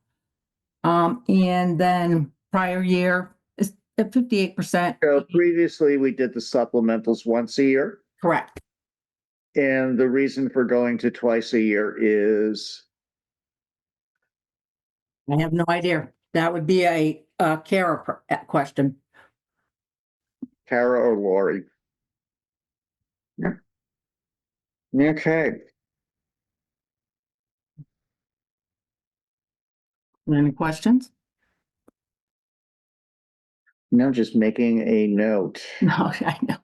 And then prior year is at 58%. So previously we did the supplementals once a year. Correct. And the reason for going to twice a year is, I have no idea. That would be a Kara question. Kara or Lori? Yeah. Okay. Any questions? No, just making a note. No, I know.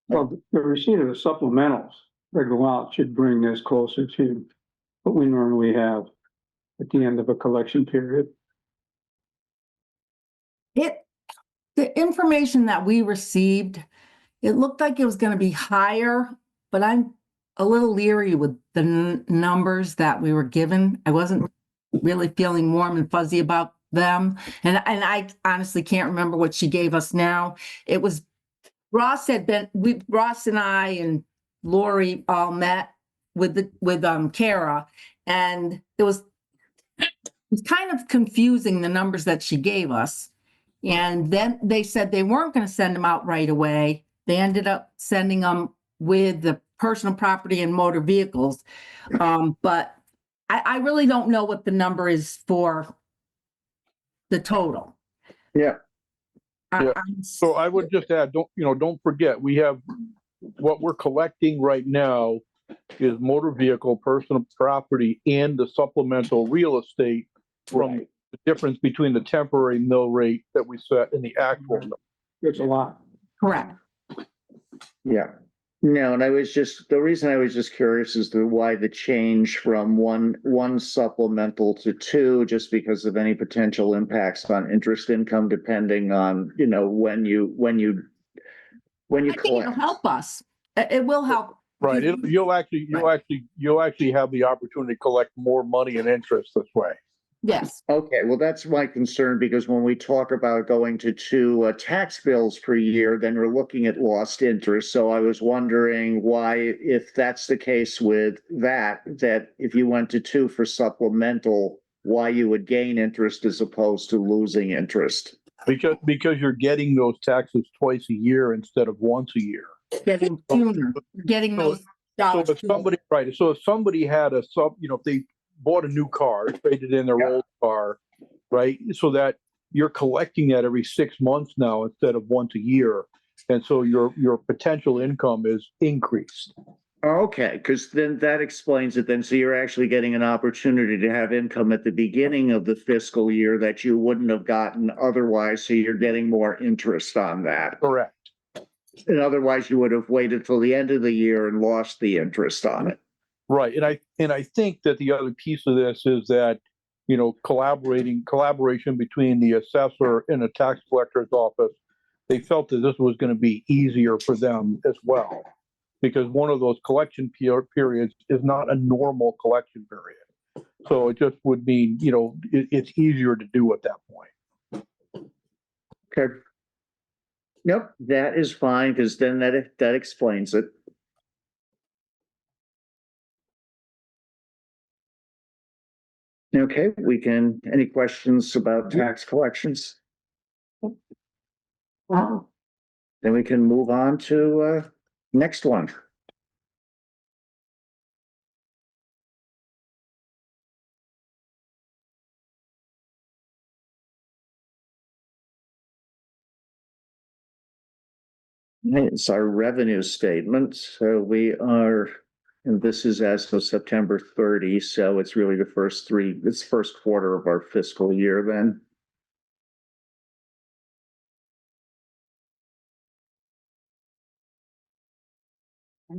Well, the receipt of the supplementals that go out should bring this closer to what we normally have at the end of a collection period. The information that we received, it looked like it was going to be higher, but I'm a little leery with the numbers that we were given. I wasn't really feeling warm and fuzzy about them. And I honestly can't remember what she gave us now. It was, Ross and I and Lori all met with Kara, and it was kind of confusing, the numbers that she gave us. And then they said they weren't going to send them out right away. They ended up sending them with the personal property and motor vehicles. But I really don't know what the number is for the total. Yeah. So I would just add, don't forget, we have, what we're collecting right now is motor vehicle, personal property, and the supplemental real estate from the difference between the temporary mill rate that we set and the actual mill. It's a lot. Correct. Yeah. No, and the reason I was just curious as to why the change from one supplemental to 2, just because of any potential impacts on interest income, depending on, when you I think it'll collect. help us. It will help Right. You'll actually have the opportunity to collect more money and interest this way. Yes, Okay, well, that's my concern, because when we talk about going to two tax bills per year, then we're looking at lost interest. So I was wondering why, if that's the case with that if you went to two for supplemental, why you would gain interest as opposed to losing interest. Because you're getting those taxes twice a year instead of once a year. getting sooner, getting So- those So dollars. if somebody, right, so if somebody had if they bought a new car, traded in their Yeah. old car, right, so that you're collecting that every 6 months now instead of once a year. And so your potential income is increased. Okay, because then that explains it then. So you're actually getting an opportunity to have income at the beginning of the fiscal year that you wouldn't have gotten otherwise. So you're getting more interest on that. Correct. And otherwise you would have waited till the end of the year and lost the interest on it. Right. And I think that the other piece of this is that, collaboration between the assessor and the tax collector's office, they felt that this was going to be easier for them as well. Because one of those collection periods is not a normal collection period. So it just would mean, it's easier to do at that point. Okay. Yep, that is fine, because then that explains it. Okay, any questions about tax collections? Wow. Then we can move on to next one. It's our revenue statement. So and this is as of September 30, so it's really it's first quarter of our fiscal year then.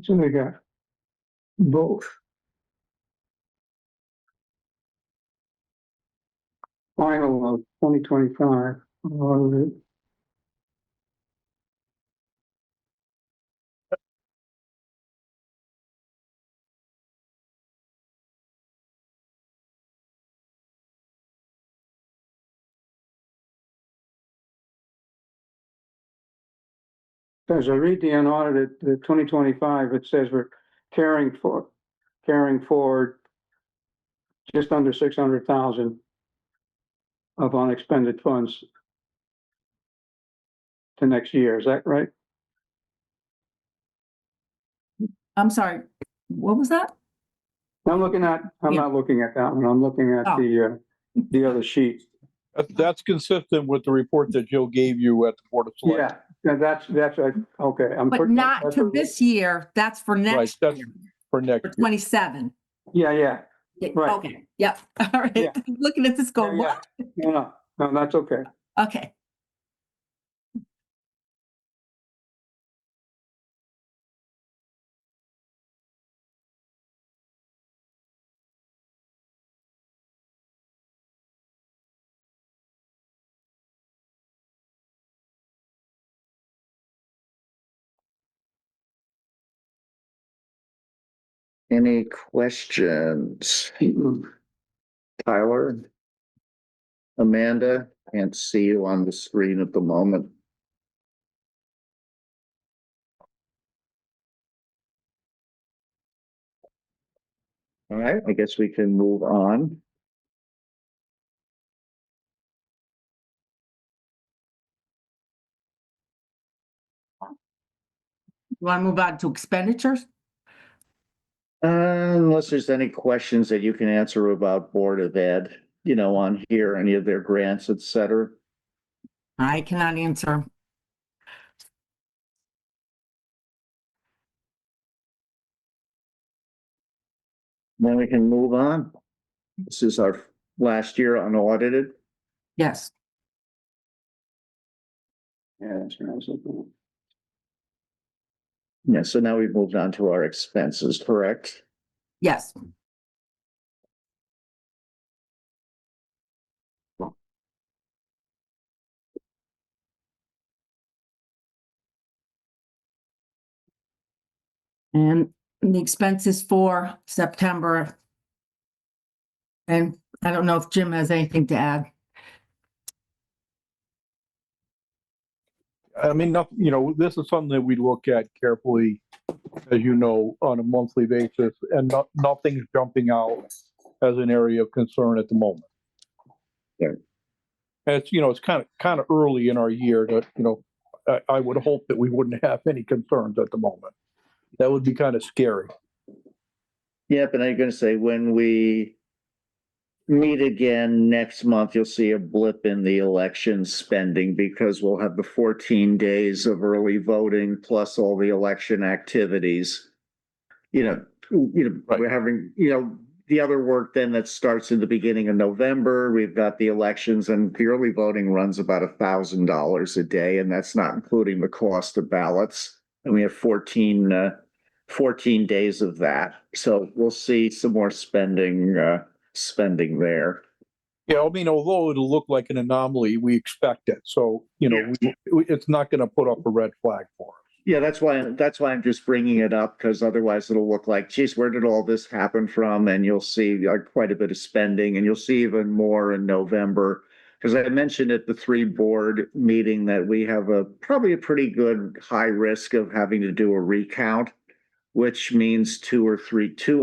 So we got both. Final of 2025. As I read the unaudited, the 2025, it says we're carrying forward just under 600,000 of unexpended funds to next year. Is that right? I'm sorry, what was that? I'm not looking at that one. I'm looking at Oh. the other sheet. That's consistent with the report that Jill gave you at the Board of Selectmen. Yeah, that's okay. But not to this year, that's for Right, next, that's for next for year. 27. Yeah, right. Okay, yep, all right, Yeah. I'm looking at this going, Yeah, what? no, that's okay. Okay. Any questions? Tyler? Amanda? Can't see you on the screen at the moment. All right, I guess we can move on. You want to move on to expenditures? Unless there's any questions that you can answer about Board of Ed, on here, any of their grants, et cetera. I cannot answer. Then we can move on. This is our last year unaudited. Yes, Yeah, that's right. Yeah, so now we've moved on to our expenses, correct? yes. And the expenses for September. And I don't know if Jim has anything to add. I mean, this is something that we look at carefully, as you know, on a monthly basis, and nothing's jumping out as an area of concern at the moment. Yeah. And it's kind of early in our year to, I would hope that we wouldn't have any concerns at the moment. That would be kind of scary. Yep, and I'm gonna say when we meet again next month, you'll see a blip in the election spending because we'll have the 14 days of early voting plus all the election activities. Right. We're having, the other work then that starts in the beginning of November. We've got the elections, and the early voting runs about $1,000 a day, and that's not including the cost of ballots. And we have 14 days of that. So we'll see some more spending there. Yeah, I mean, although it'll look like an anomaly, we expect it. So, it's not going to put up a red flag for us. Yeah, that's why I'm just bringing it up, because otherwise it'll look like, geez, where did all this happen from? And you'll see quite a bit of spending, and you'll see even more in November. Because I mentioned at the 3-board meeting that we have probably a pretty good high risk of having to do a recount, which means 2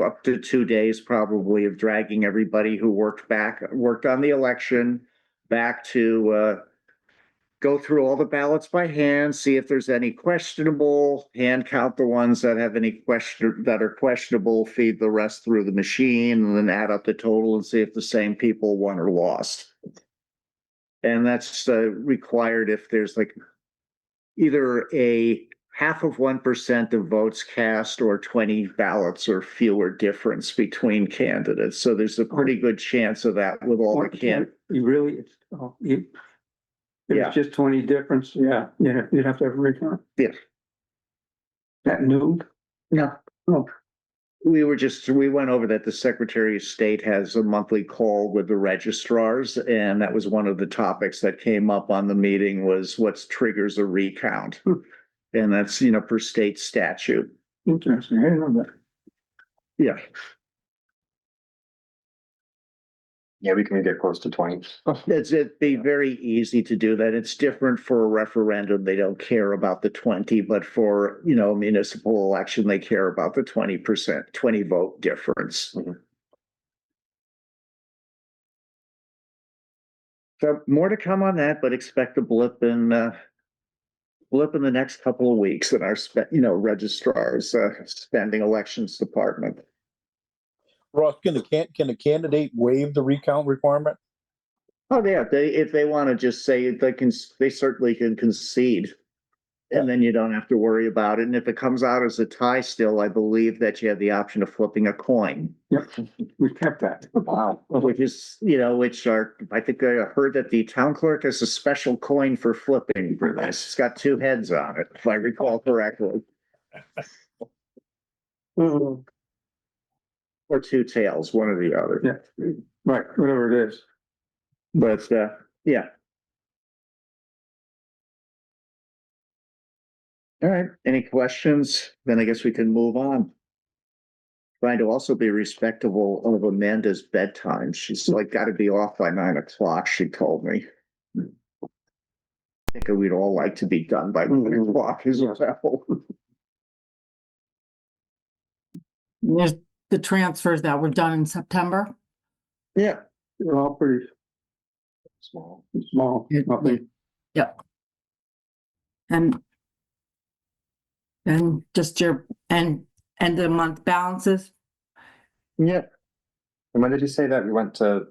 up to 2 days probably of dragging everybody who worked on the election back to go through all the ballots by hand, see if there's any questionable, hand count the ones that have that are questionable, feed the rest through the machine, and then add up the total and see if the same people won or lost. And that's required if there's either a 0.5% of votes cast or 20 ballots or fewer difference between candidates. So there's a pretty good chance of that with all the candidates. You really, it's just 20 difference, yeah, you'd have to have a recount. Yeah. That new? No. Oh. We went over that the Secretary of State has a monthly call with the registrars, and that was one of the topics that came up on the meeting was what triggers a recount. And that's, per state statute. Interesting, I didn't know that. Yeah. Yeah, we can get close to 20. It'd be very easy to do that. It's different for a referendum. They don't care about the 20, but for, a municipal election, they care about the 20%, 20 vote difference. Mm-hmm. So more to come on that, but expect a blip in the next couple of weeks in our registrars spending elections department. Ross, can a candidate waive the recount requirement? Oh yeah, if they want to just say they certainly can concede, and then you don't have to worry about it. And if it comes out as a tie, still, I believe that you have the option of flipping a coin. Yep, we kept that. Wow. Which is, I think I heard that the town clerk has a special coin for flipping for this. It's got 2 heads on it, if I recall correctly. Or 2 tails, one or the other. Yeah, right, whatever it is. But, yeah. All right, any questions? Then I guess we can move on. Trying to also be respectable of Amanda's bedtime. She's got to be off by 9 o'clock, she told me. I think we'd all like to be done by 9 o'clock as well. There's the transfers that were done in September. Yeah. They're all pretty Small. nothing. Yep. And just your end of the month balances. Yeah. And when did you say that we went to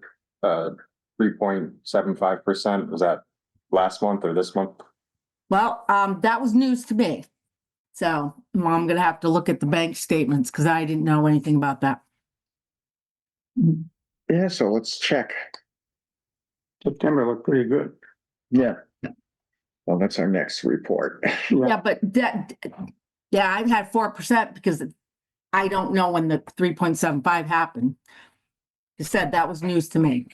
3.75%? Was that last month or this month? Well, that was news to me. So I'm gonna have to look at the bank statements because I didn't know anything about that. Yeah, so let's check. September looked pretty good. Yeah. Well, that's our next report. Yeah, but I've had 4% because I don't know when the 3.75 happened. It said that was news to me.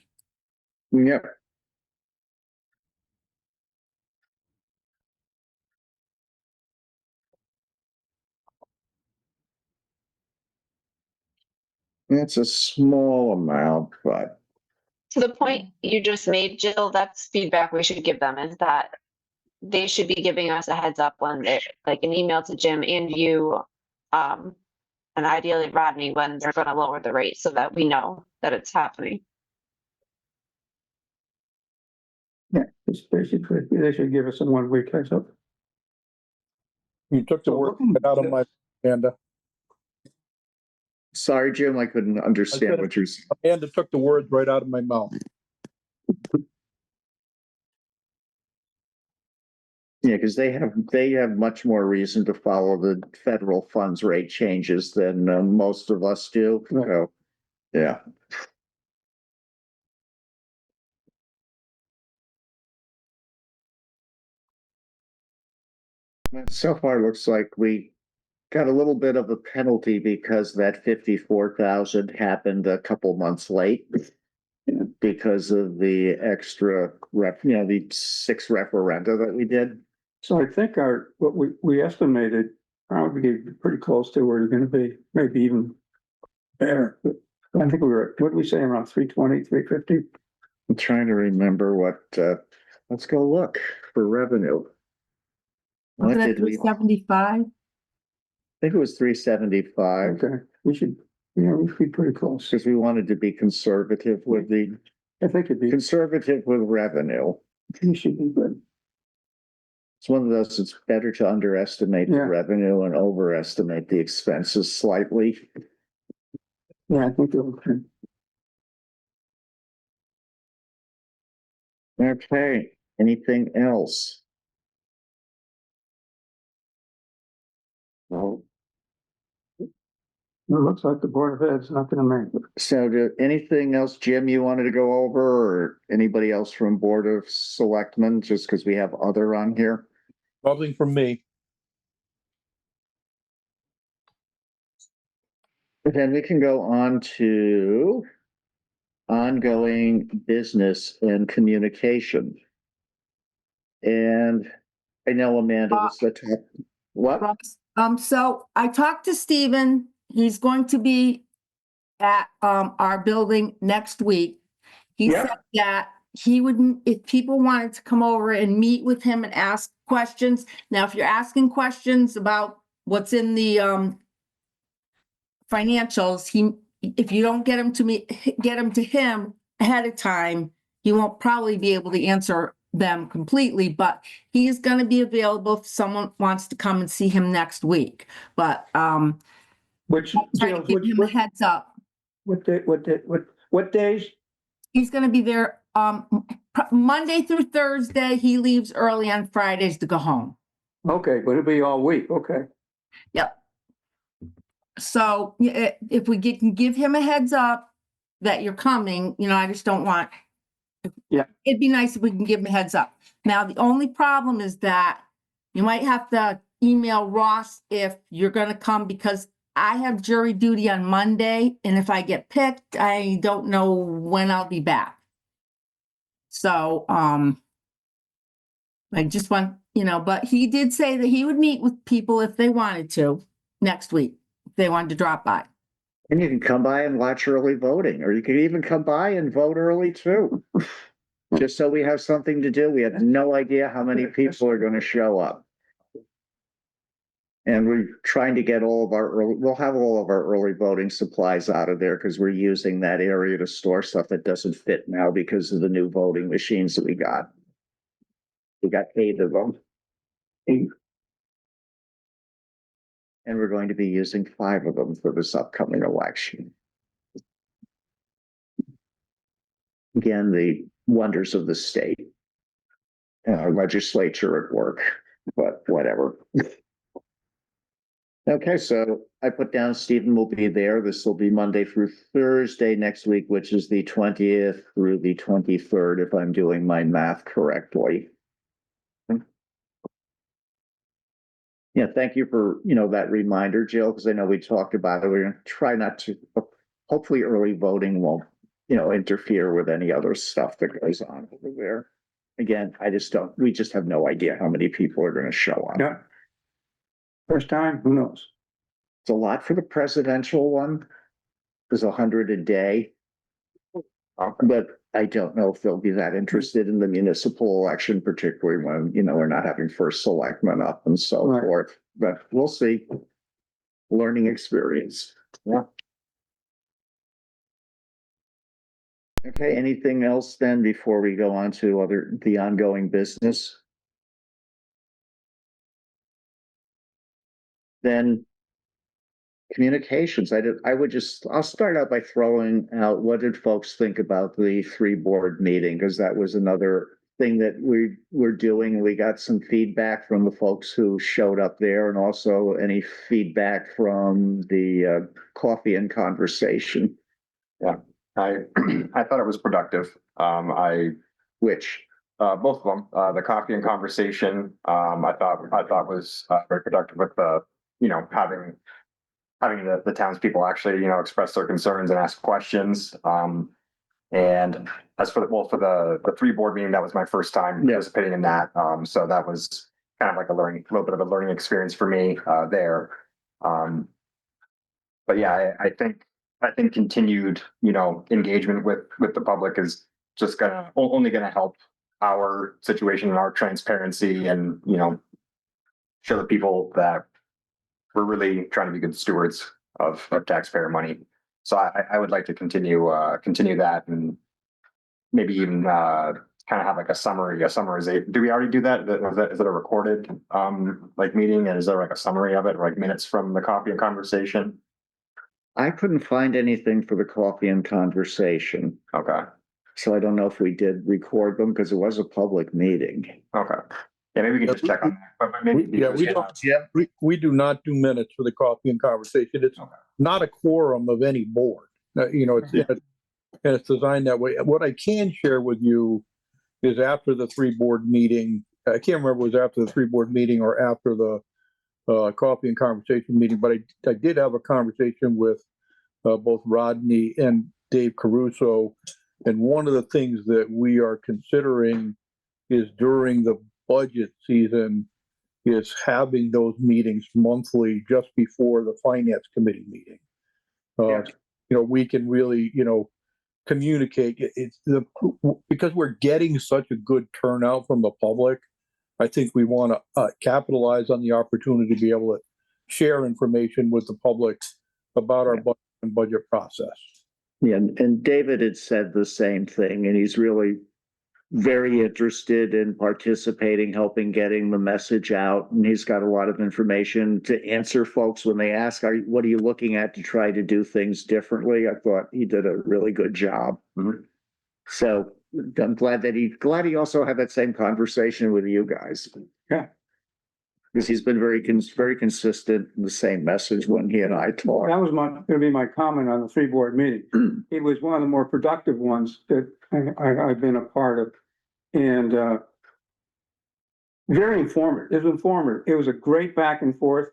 Yeah. It's a small amount, but To the point you just made, Jill, that's feedback we should give them, is that they should be giving us a heads up when they, like an email to Jim and you, and ideally Rodney, when they're gonna lower the rate so that we know that it's happening. Yeah, they should give us a 1 week heads up. You took the So word looking- right out of my, Amanda. sorry, Jim, I couldn't understand what you're saying. Amanda took the words right out of my mouth. Yeah, because they have much more reason to follow the federal funds rate changes than most of us do. Right. So, yeah. So far, looks like we got a little bit of a penalty because that 54,000 happened a couple months late because of the extra the 6 referenda that we did. So I think what we estimated probably pretty close to where you're gonna be, maybe even better. I think we were, what did we say, around 320, 350? I'm trying to remember what, let's go look for revenue. What Wasn't it did we, I 375? think it was 375, Okay, we should be pretty close. because we wanted to be conservative with I think it'd be, conservative with revenue. we should be good. It's one of those, it's better to underestimate the Yeah. revenue and overestimate the expenses slightly. Yeah, I think it'll, Okay, anything else? No. it looks like the Board of Ed's not gonna make it. So anything else, Jim, you wanted to go over, or anybody else from Board of Selectmen, just because we have other on here? Nothing from me. Then we can go on to ongoing business and communication. And I know Amanda, this is the top, what? So I talked to Stephen. He's going to be at, our building next week. He Yeah. said that he would, if people wanted to come over and meet with him and ask questions. Now, if you're asking questions about what's in the, financials, if you don't get them to him ahead of time, he won't probably be able to answer them completely, but he is going to be available if someone wants to come and see him next week. But Which, try to give him a heads up. what days? He's going to be there Monday through Thursday. He leaves early on Fridays to go home. Okay, but it'll be all week, okay. Yep. So if we can give him a heads up that you're coming, I just don't want. Yeah. It'd be nice if we can give him a heads up. Now, the only problem is that you might have to email Ross if you're going to come, because I have jury duty on Monday, and if I get picked, I don't know when I'll be back. So, I just want, but he did say that he would meet with people if they wanted to next week, if they wanted to drop by. And you can come by and watch early voting, or you can even come by and vote early too. Just so we have something to do. We have no idea how many people are going to show up. And we're trying to get we'll have all of our early voting supplies out of there, because we're using that area to store stuff that doesn't fit now because of the new voting machines that we got. We got 8 of them. 8. And we're going to be using 5 of them for this upcoming election. Again, the wonders of the state and our legislature at work, but whatever. Okay, so I put down Stephen will be there. This will be Monday through Thursday next week, which is the 20th through the 23rd, if I'm doing my math correctly. Yeah, thank you for, that reminder, Jill, because I know we talked about it. We're going to try not to, hopefully early voting won't, interfere with any other stuff that goes on over there. Again, we just have no idea how many people are going to show up. Yeah. First time, who knows? It's a lot for the presidential one. is 100 a day. But I don't know if they'll be that interested in the municipal election, particularly when, we're not having first selectman up and so Right. forth, but we'll see. Learning experience. Yeah. Okay, anything else then before we go on to the ongoing business? Then communications, I'll start out by throwing out, what did folks think about the 3-board meeting? Because that was another thing that we were doing. We got some feedback from the folks who showed up there, and also any feedback from the coffee and conversation. Yeah, I thought it was productive. Which both of them, the coffee and conversation, I thought was very productive with having the townspeople actually, express their concerns and ask questions. And as for the 3-board meeting, that was my first time participating in that. So that was kind of like a little bit of a learning experience for me there. But yeah, I think continued, engagement with the public is just only gonna help our situation and our transparency, and show the people that we're really trying to be good stewards of taxpayer money. So I would like to continue that, and maybe even kind of have like a summarization. Do we already do that? Is it a recorded meeting? And is there like a summary of it, like minutes from the coffee and conversation? I couldn't find anything for the coffee and conversation. Okay. So I don't know if we did record them, because it was a public meeting. Okay. Yeah, maybe we can just check on that. But maybe we do not do minutes for the coffee and conversation. It's not a quorum of any board. And it's designed that way. What I can share with you is after the 3-board meeting, I can't remember if it was after the 3-board meeting or after the coffee and conversation meeting, but I did have a conversation with both Rodney and Dave Caruso. And one of the things that we are considering is during the budget season is having those meetings monthly just before the finance committee meeting. We can really, communicate. Because we're getting such a good turnout from the public. I think we want to capitalize on the opportunity to be able to share information with the public about our budget and budget process. Yeah, and David had said the same thing, and he's really very interested in participating, helping getting the message out. And he's got a lot of information to answer folks when they ask, what are you looking at to try to do things differently? I thought he did a really good job. Mm-hmm. So I'm glad he also had that same conversation with you guys. Yeah. Because he's been very consistent in the same message when he and I talked. That was going to be my comment on the 3-board meeting. It was one of the more productive ones that I've been a part of, and very informative. It was informative. It was a great back and forth,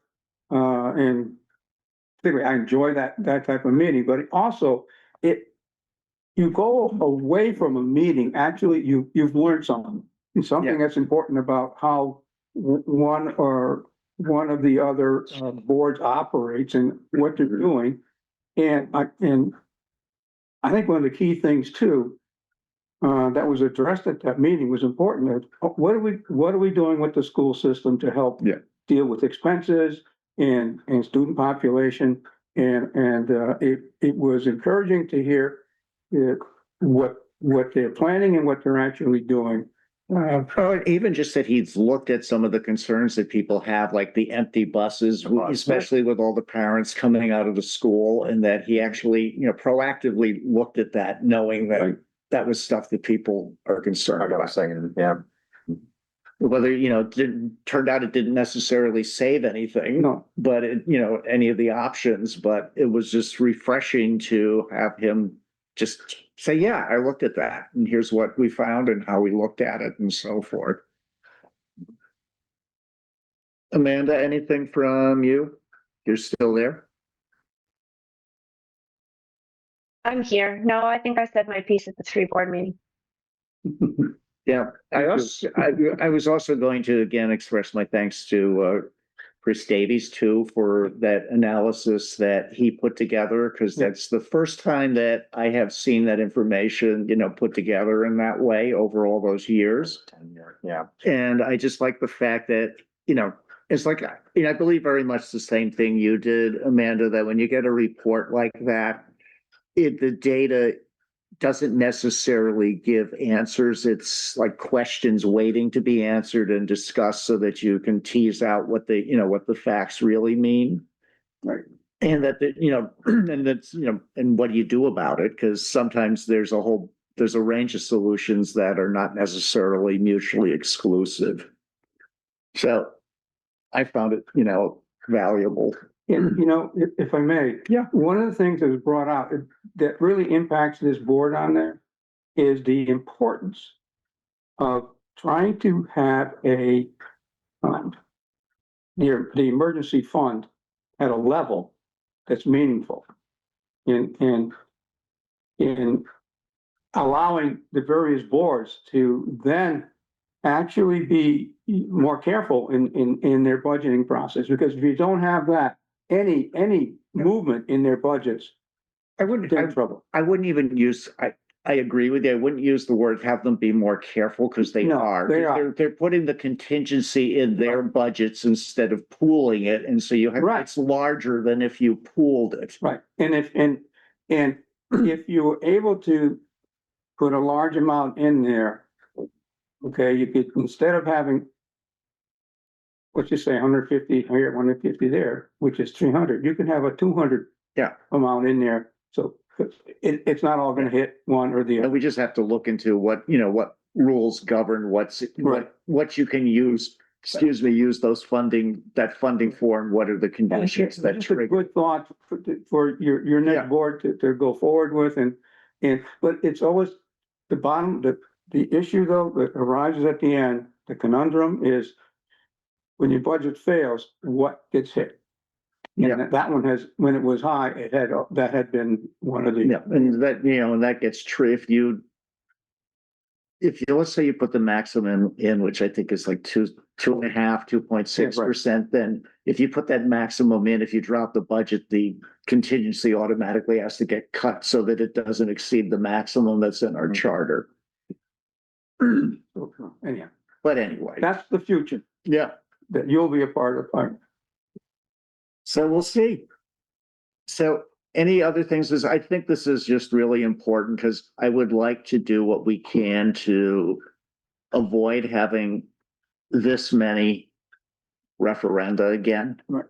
and particularly I enjoy that type of meeting. But also, you go away from a meeting. Actually, you've learned something. Something that's important about how one of the other boards operates and what they're doing. And I think one of the key things too, that was addressed at that meeting was important. What are we doing with the school system to help deal with expenses and student population? And it was encouraging to hear what they're planning and what they're actually doing. Even just that he's looked at some of the concerns that people have, like the empty buses, especially with all the parents coming out of the school, and that he actually, proactively looked at that, knowing that that was stuff that people are concerned about. Whether, turned out it didn't necessarily save anything, but any of the options, but it was just refreshing to have him just say, yeah, I looked at that, and here's what we found and how we looked at it and so forth. Amanda, anything from you? You're still there? I'm here. No, I think I said my piece at the 3-board meeting. Yeah, I was also going to again express my thanks to Chris Davies too for that analysis that he put together, because that's the first time that I have seen that information, put together in that way over all those years. Yeah. And I just like the fact that, it's like, I believe very much the same thing you did, Amanda, that when you get a report like that, the data doesn't necessarily give answers. It's like questions waiting to be answered and discussed so that you can tease out what the facts really mean. Right. And that, and that's, and what do you do about it? Because sometimes there's a range of solutions that are not necessarily mutually exclusive. So I found it, valuable. And, if I may. Yeah. One of the things that was brought out that really impacts this board on there is the importance of trying to have the emergency fund at a level that's meaningful in allowing the various boards to then actually be more careful in their budgeting process, because if you don't have that, any movement in their budgets, they're in trouble. I wouldn't even use, I agree with you. I wouldn't use the word have them be more careful, because they No, are. they are. They're putting the contingency in their budgets instead of pooling it. And so you have, Right. it's larger than if you pooled it. Right, and if you were able to put a large amount in there, okay, you could, instead of having, let's just say 150 here, 150 there, which is 300, you can have a 200 amount in there. So it's not all gonna hit one or the And other. we just have to look into what rules govern Right. what you can use, use that funding for, and what are the conditions that Just a trigger. good thought for your Yeah. next board to go forward with, but it's always the bottom, the issue though that arises at the end, the conundrum is when your budget fails, what gets hit? Yeah. And that one has, when it was high, that had been one of the. Yeah, and that, and that gets true if you, let's say you put the maximum in, which I think is like 2.5, 2.6%, then if you put that maximum in, if you drop the budget, the contingency automatically has to get cut so that it doesn't exceed the maximum that's in our charter. Anyhow, But anyway, that's the future yeah. that you'll be a part of. So we'll see. So any other things I think this is just really important, because I would like to do what we can to avoid having this many referenda again. Right.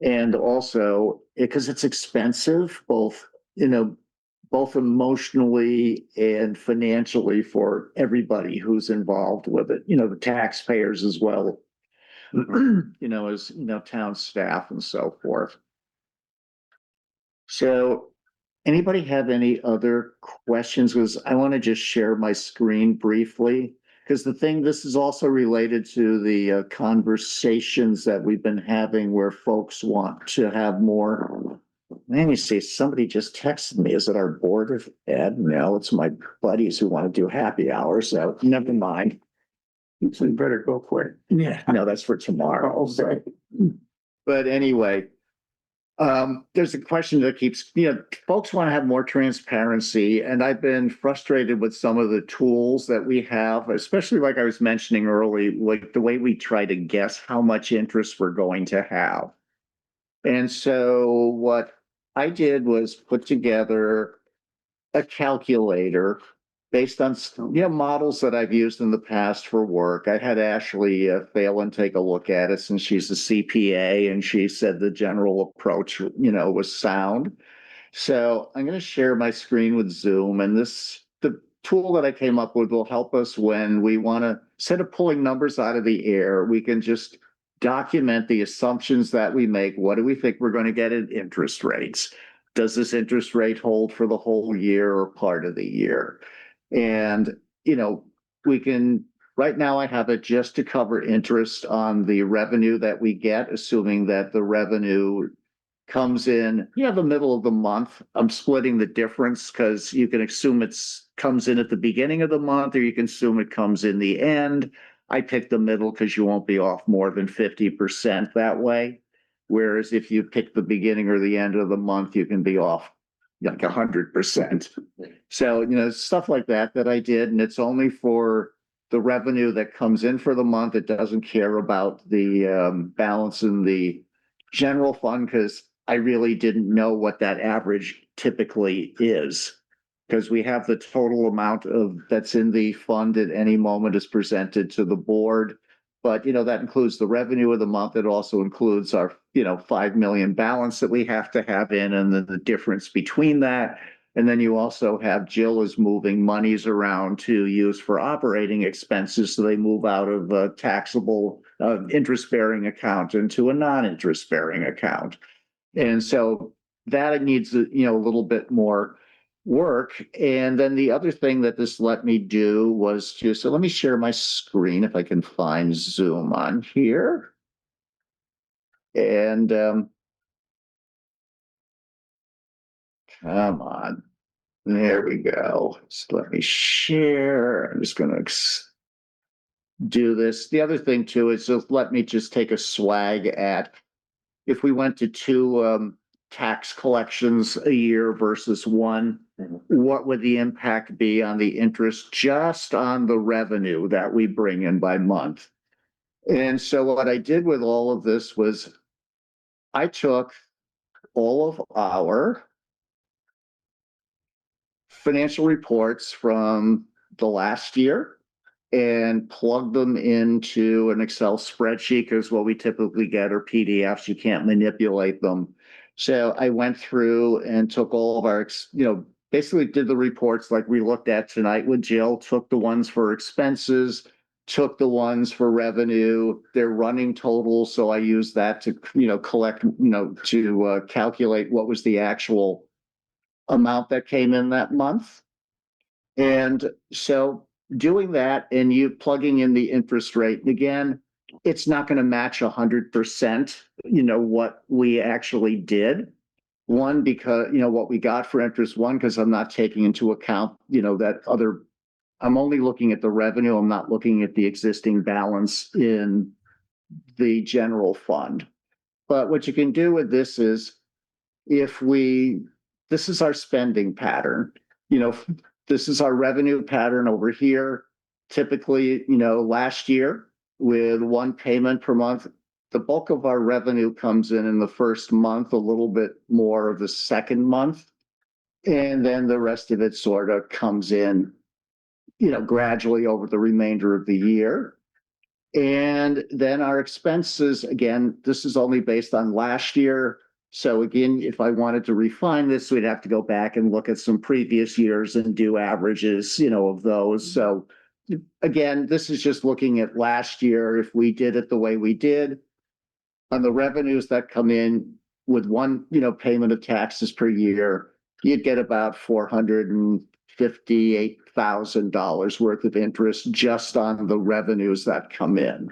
And also because it's expensive, both emotionally and financially for everybody who's involved with it, the taxpayers as well, as, town staff and so forth. So anybody have any other questions? Because I want to just share my screen briefly, because this is also related to the conversations that we've been having where folks want to have more. Let me see, somebody just texted me. Is it our board of ed? No, it's my buddies who want to do happy hour, so never mind. So you better go for it. Yeah, no, that's for tomorrow. Okay. But anyway, there's a question that keeps, folks want to have more transparency, and I've been frustrated with some of the tools that we have, especially like I was mentioning early, like the way we try to guess how much interest we're going to have. And so what I did was put together a calculator based on, models that I've used in the past for work. I had Ashley Phelan take a look at it, since she's a CPA, and she said the general approach, was sound. So I'm going to share my screen with Zoom, and the tool that I came up with will help us when we want to, instead of pulling numbers out of the air, we can just document the assumptions that we make. What do we think we're going to get in interest rates? Does this interest rate hold for the whole year or part of the year? And, we can, right now I have it just to cover interest on the revenue that we get, assuming that the revenue comes in, the middle of the month. I'm splitting the difference because you can assume comes in at the beginning of the month, or you can assume it comes in the end. I picked the middle because you won't be off more than 50% that way. Whereas if you pick the beginning or the end of the month, you can be off like 100%. So, stuff like that I did, and it's only for the revenue that comes in for the month. It doesn't care about the balance in the general fund because I really didn't know what that average typically is. Because we have the total amount of that's in the fund at any moment is presented to the board. But, that includes the revenue of the month. It also includes our, 5 million balance that we have to have in, and then the difference between that. And then you also have Jill is moving monies around to use for operating expenses. So they move out of a taxable interest-bearing account into a non-interest-bearing account. And so that needs, a little bit more work. And then the other thing that this let me do was so let me share my screen if I can find Zoom on here. And come on. There we go. So let me share. I'm just going to do this. The other thing too is just let me just take a swag at if we went to two tax collections a year versus one, what would the impact be on the interest just on the revenue that we bring in by month? And so what I did with all of this was I took all of our financial reports from the last year and plug them into an Excel spreadsheet because what we typically get are PDFs. You can't manipulate them. So I went through and took all of our, basically did the reports like we looked at tonight with Jill, took the ones for expenses, took the ones for revenue, their running totals. So I used that to, collect, to calculate what was the actual amount that came in that month. And so doing that and you plugging in the interest rate, and again, it's not going to match 100%, what we actually did. One, because, what we got for interest, one, because I'm not taking into account, that other, I'm only looking at the revenue. I'm not looking at the existing balance in the general fund. But what you can do with this is this is our spending pattern, this is our revenue pattern over here. Typically, last year with one payment per month, the bulk of our revenue comes in the first month, a little bit more of the second month. And then the rest of it sort of comes in, gradually over the remainder of the year. And then our expenses, again, this is only based on last year. So again, if I wanted to refine this, we'd have to go back and look at some previous years and do averages, of those. So again, this is just looking at last year. If we did it the way we did on the revenues that come in with one, payment of taxes per year, you'd get about $458,000 worth of interest just on the revenues that come in.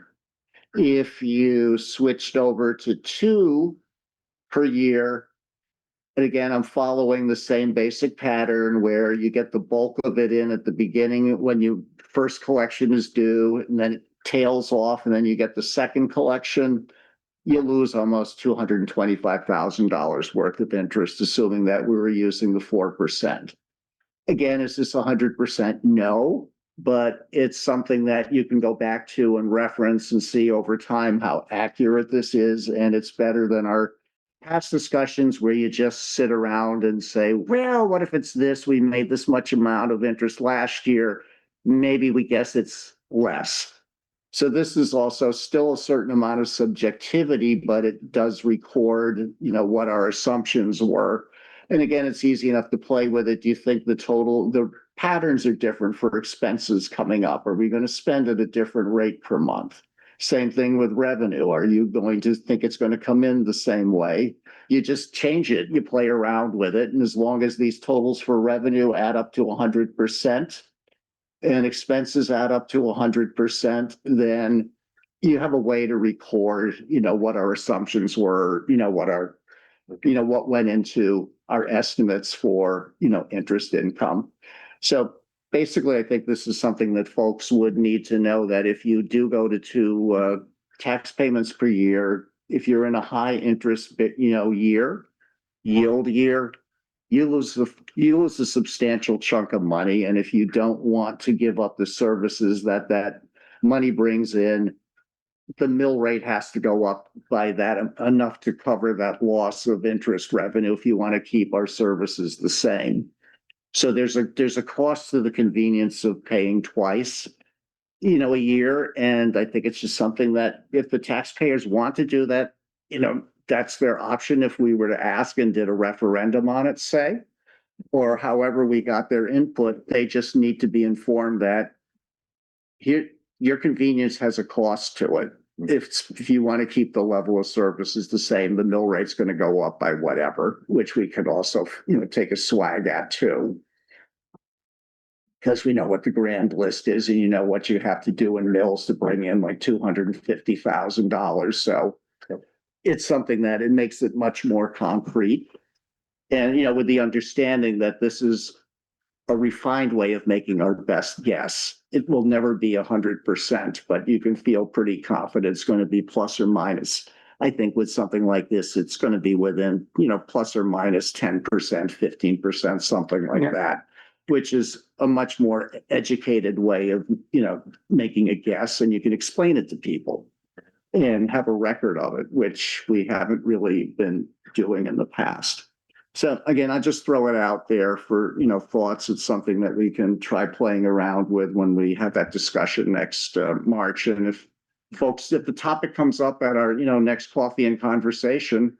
If you switched over to two per year, and again, I'm following the same basic pattern where you get the bulk of it in at the beginning when you first collection is due, and then it tails off, and then you get the second collection, you lose almost $225,000 worth of interest, assuming that we were using the 4%. Again, is this 100%? No, but it's something that you can go back to and reference and see over time how accurate this is, and it's better than our past discussions where you just sit around and say, well, what if it's this? We made this much amount of interest last year. Maybe we guess it's less. So this is also still a certain amount of subjectivity, but it does record, what our assumptions were. And again, it's easy enough to play with it. Do you think the patterns are different for expenses coming up? Are we going to spend at a different rate per month? Same thing with revenue. Are you going to think it's going to come in the same way? You just change it, you play around with it. And as long as these totals for revenue add up to 100% and expenses add up to 100%, then you have a way to record, what our assumptions were, what went into our estimates for, interest income. So basically, I think this is something that folks would need to know, that if you do go to two tax payments per year, if you're in a high interest, year, yield year, you lose a substantial chunk of money. And if you don't want to give up the services that money brings in, the mill rate has to go up by that enough to cover that loss of interest revenue if you want to keep our services the same. So there's a cost to the convenience of paying twice, a year. And I think it's just something that if the taxpayers want to do that, that's their option. If we were to ask and did a referendum on it, say, or however we got their input, they just need to be informed that here, your convenience has a cost to it. If you want to keep the level of services the same, the mill rate's going to go up by whatever, which we could also, take a swag at too. Because we know what the grand list is, and you know what you have to do in mills to bring in like $250,000. So it's something that it makes it much more concrete. And, with the understanding that this is a refined way of making our best guess. It will never be 100%, but you can feel pretty confident it's going to be plus or minus. I think with something like this, it's going to be within, plus or minus 10%, 15%, something like that, which is a much more educated way of, making a guess, and you can explain it to people and have a record of it, which we haven't really been doing in the past. So again, I just throw it out there for, thoughts. It's something that we can try playing around with when we have that discussion next March. And if the topic comes up at our, next coffee and conversation,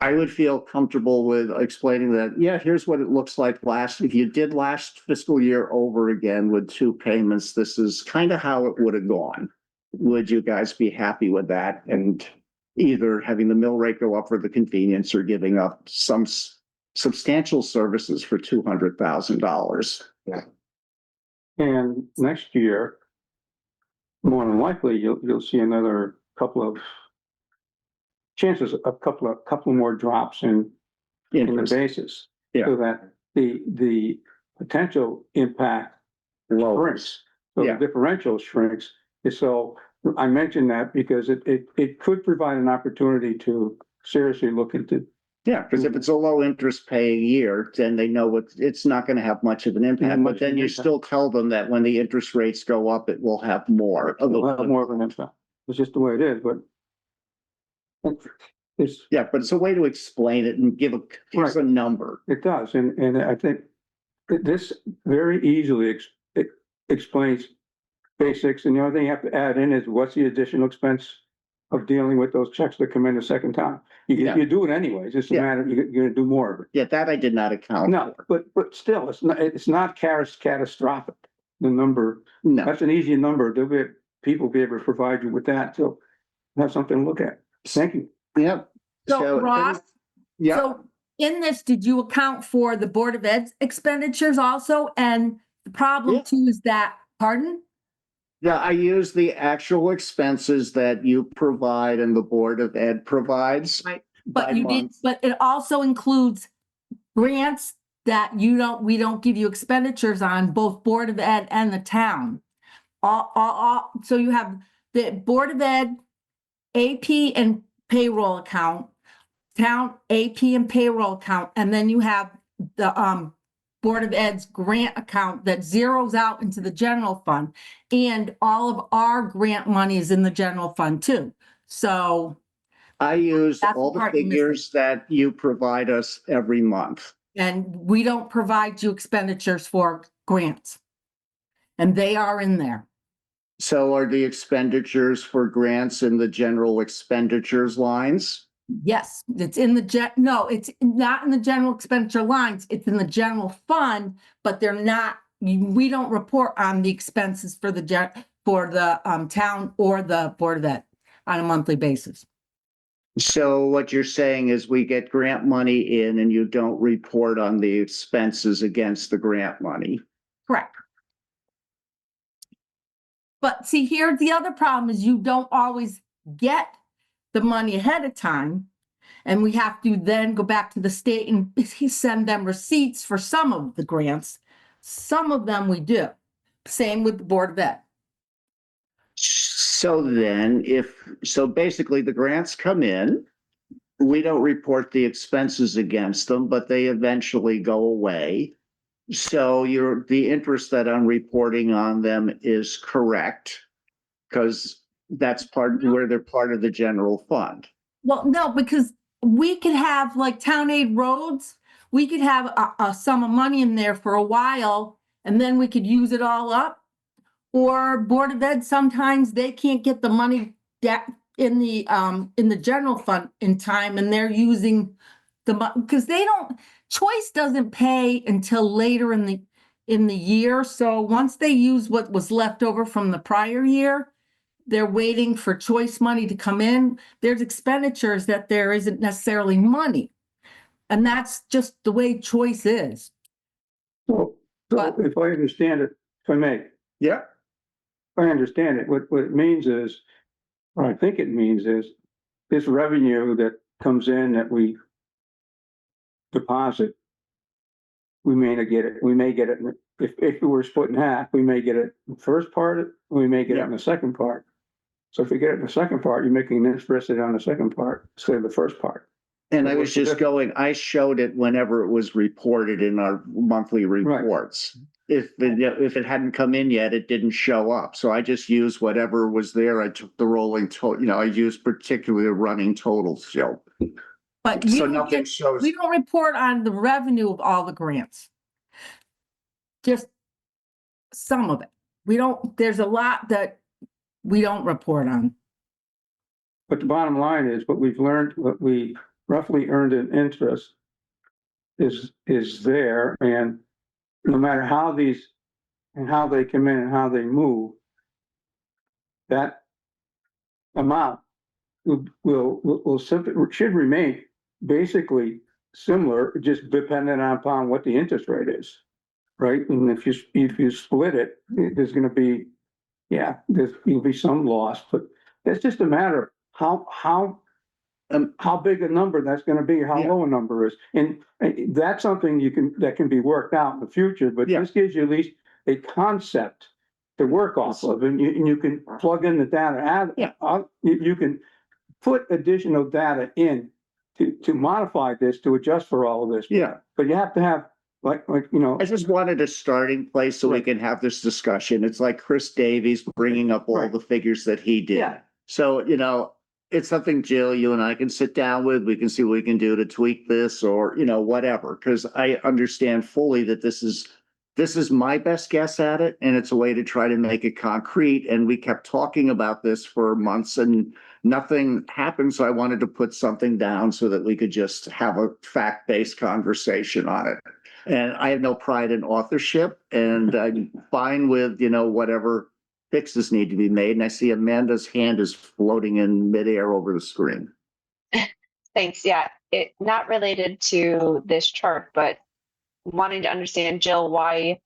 I would feel comfortable with explaining that, here's what it looks like if you did last fiscal year over again with two payments, this is kind of how it would have gone. Would you guys be happy with that? And either having the mill rate go up for the convenience or giving up some substantial services for $200,000. Yeah. And next year, more than likely, you'll see another couple of more drops in the basis. Yeah. So that the potential impact shrinks. So the differential shrinks. So I mentioned that because it could provide an opportunity to seriously look into. Yeah, because if it's a low interest paying year, then they know it's not going to have much of an impact. But then you still tell them that when the interest rates go up, it will have more. It'll have more of an impact. It's just the way it is, but but it's a way to explain it and give a number. It does, and I think this very easily explains basics, and the only thing you have to add in is what's the additional expense of dealing with those checks that come in a second time. You do it anyways. It's a matter you're going to do more of it. Yeah, that I did not account for. But still, it's not catastrophic. The number, that's an easy number. People will be able to provide you with that. So have something to look at. Thank you. Yep. So Ross, so in this, did you account for the Board of Ed's expenditures also? And the problem too is that, pardon? Yeah, I use the actual expenses that you provide and the Board of Ed provides. Right. But but it also includes grants that we don't give you expenditures on, both Board of Ed and the town. So you have the Board of Ed, AP and payroll account, town AP and payroll account, and then you have the Board of Ed's grant account that zeroes out into the general fund, and all of our grant money is in the general fund too. So I use all the figures that you provide us every month. And we don't provide you expenditures for grants. And they are in there. So are the expenditures for grants in the general expenditures lines? Yes, it's in no, it's not in the general expenditure lines. It's in the general fund, but they're not, we don't report on the expenses for the town or the Board of Ed on a monthly basis. So what you're saying is we get grant money in and you don't report on the expenses against the grant money. Correct. But see, here, the other problem is you don't always get the money ahead of time. And we have to then go back to the state and send them receipts for some of the grants. Some of them we do. Same with the Board of Ed. So then so basically the grants come in, we don't report the expenses against them, but they eventually go away. So the interest that I'm reporting on them is correct, because that's where they're part of the general fund. Well, no, because we could have like town aid roads, we could have a sum of money in there for a while, and then we could use it all up. Or Board of Ed, sometimes they can't get the money in the general fund in time, and they're using because Choice doesn't pay until later in the year. So once they use what was left over from the prior year, they're waiting for Choice money to come in. There's expenditures that there isn't necessarily money. And that's just the way Choice is. So if I understand it, if I may. Yeah. I understand it. What it means is, what I think it means is, this revenue that comes in that we deposit, we may not get it. We may get it, if it were split in half, we may get it in the first part, we may get it in the second part. So if you get it in the second part, you're making an interest on the second part instead of the first part. And I was just I showed it whenever it was reported in our monthly reports. Right. If it hadn't come in yet, it didn't show up. So I just used whatever was there. I took the rolling total, I used particularly the running totals. But so nothing shows. We don't report on the revenue of all the grants. Just some of it. There's a lot that we don't report on. But the bottom line is, what we've learned, what we roughly earned in interest is there, and no matter how they come in and how they move, that amount should remain basically similar, just dependent upon what the interest rate is, right? And if you split it, there's going to be, there'll be some loss, but it's just a matter of how big a number that's going to be, how low a number is. And that's something that can be worked out in the future, but this gives you at least a concept to work off of, and you can plug in the data, you can put additional data in to modify this, to adjust for all of this. Yeah. But you have to have, I just wanted a starting place so we can have this discussion. It's like Chris Davies bringing up all the figures that he did. Yeah. So, it's something, Jill, you and I can sit down with. We can see what we can do to tweak this, or, whatever. Because I understand fully that this is my best guess at it, and it's a way to try to make it concrete. And we kept talking about this for months and nothing happened. So I wanted to put something down so that we could just have a fact-based conversation on it. And I have no pride in authorship, and I'm fine with, whatever fixes need to be made. And I see Amanda's hand is floating in midair over the screen. Thanks. Yeah, it not related to this chart, but wanting to understand, Jill, why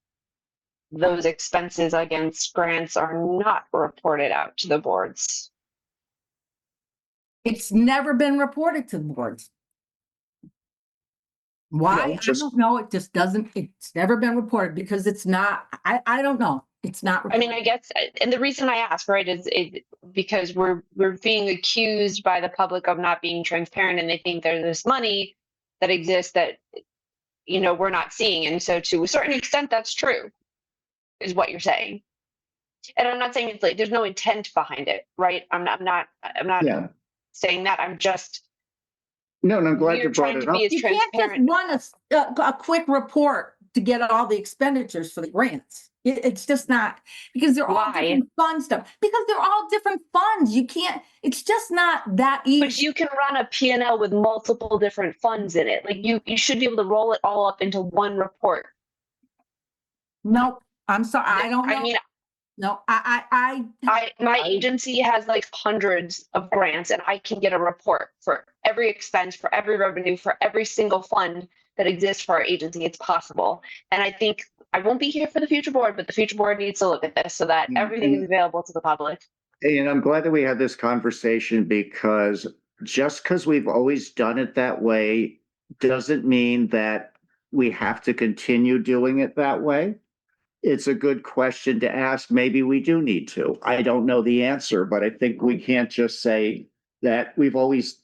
those expenses against grants are not reported out to the boards. It's never been reported to the boards. Why? I don't know. It just doesn't. It's never been reported because it's not. I don't know. It's not reported. I mean, I guess, and the reason I ask, right, is because we're being accused by the public of not being transparent, and they think there's this money that exists that we're not seeing, and so to a certain extent, that's true, is what you're saying. And I'm not saying it's like there's no intent behind it, right? I'm not saying that. I'm just. No, and I'm glad you brought it up. You can't just run a quick report to get all the expenditures for the grants. It's just not, because they're all different fund stuff. Because they're all different funds. You can't. It's just not that easy. But you can run a P&L with multiple different funds in it. Like you should be able to roll it all up into one report. Nope. I'm sorry. I don't know. I mean, no, my agency has like hundreds of grants, and I can get a report for every expense, for every revenue, for every single fund that exists for our agency. It's possible. And I think I won't be here for the future board, but the future board needs to look at this so that everything is available to the public. And I'm glad that we had this conversation, because just because we've always done it that way doesn't mean that we have to continue doing it that way. it's a good question to ask. Maybe we do need to. I don't know the answer, but I think we can't just say that we've always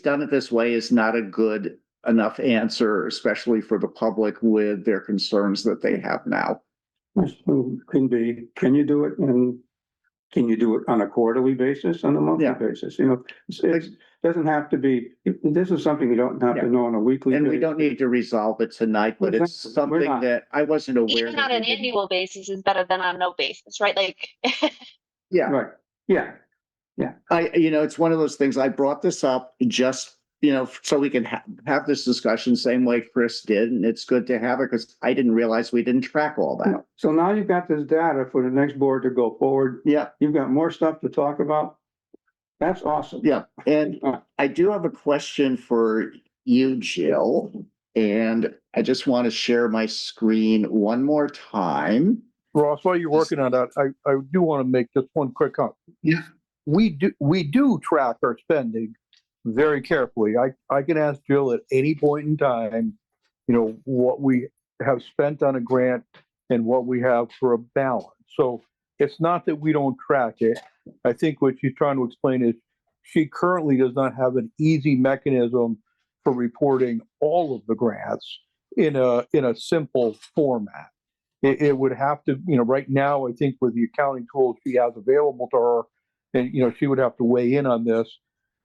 done it this way is not a good enough answer, especially for the public with their concerns that they have now. Can you do it and can you do it on a quarterly basis, on a monthly Yeah. basis? You know, it doesn't have to be, this is something you don't have Yeah. to know on a weekly And we basis. don't need to resolve it tonight, but it's Exactly. We're something not. that I wasn't aware Even that on we an didn't. annual basis is better than on no basis, right? Like, Yeah, Right, yeah, it's one of those things, I brought this up just, so we can have this discussion, same way Chris did, and it's good to have it, because I didn't realize we didn't track all that. so now you've got this data for the next board to go forward. Yeah, You've got more stuff to talk about. That's awesome. yeah, and I do have a question for you, Jill, and I just want to share my screen one more time. Ross, while you're working on that, I do want to make just one quick comment. Yeah. We do track our spending very carefully. I can ask Jill at any point in time, what we have spent on a grant and what we have for a balance. So it's not that we don't track it. I think what she's trying to explain is she currently does not have an easy mechanism for reporting all of the grants in a simple format. It would have to, right now, I think with the accounting tools she has available to her, and, she would have to weigh in on this,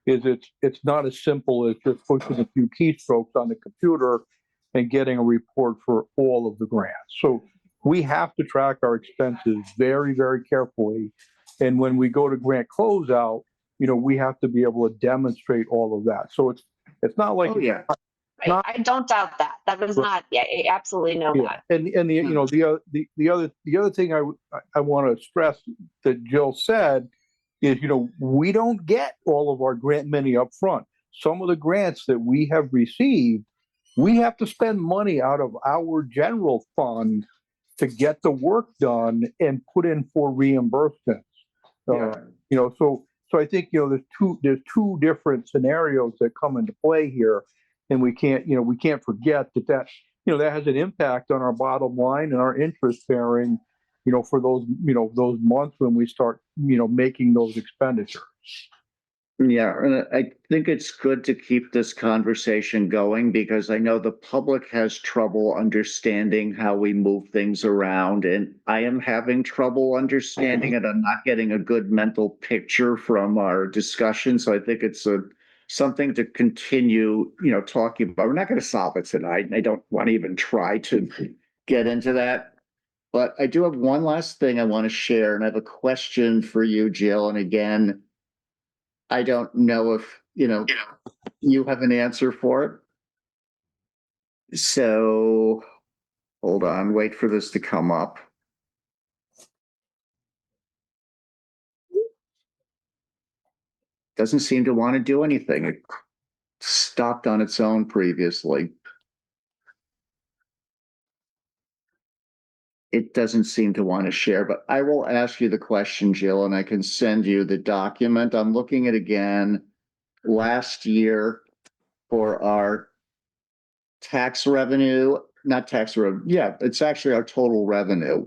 it's not as simple as just pushing a few keystrokes on the computer and getting a report for all of the grants. So we have to track our expenses very, very carefully. And when we go to grant closeout, we have to be able to demonstrate all of that. So it's not like, Oh, yeah. I don't doubt that. That was not, yeah, I absolutely know that. And the other thing I want to stress that Jill said is, we don't get all of our grant money up front. Some of the grants that we have received, we have to spend money out of our general fund to get the work done and put in for reimbursements. So I think, there's two different scenarios that come into play here. And we can't forget that that has an impact on our bottom line and our interest bearing, for those months when we start, making those expenditures. Yeah, and I think it's good to keep this conversation going, because I know the public has trouble understanding how we move things around, and I am having trouble understanding it. I'm not getting a good mental picture from our discussion, so I think it's something to continue, talking about. We're not going to solve it tonight, and I don't want to even try to get into that. But I do have one last thing I want to share, and I have a question for you, Jill. And again, I don't know if, you have an answer for it. So hold on, wait for this to come up. Doesn't seem to want to do anything. It stopped on its own previously. It doesn't seem to want to share, but I will ask you the question, Jill, and I can send you the document. I'm looking at again last year for our tax revenue, not tax revenue. Yeah, it's actually our total revenue.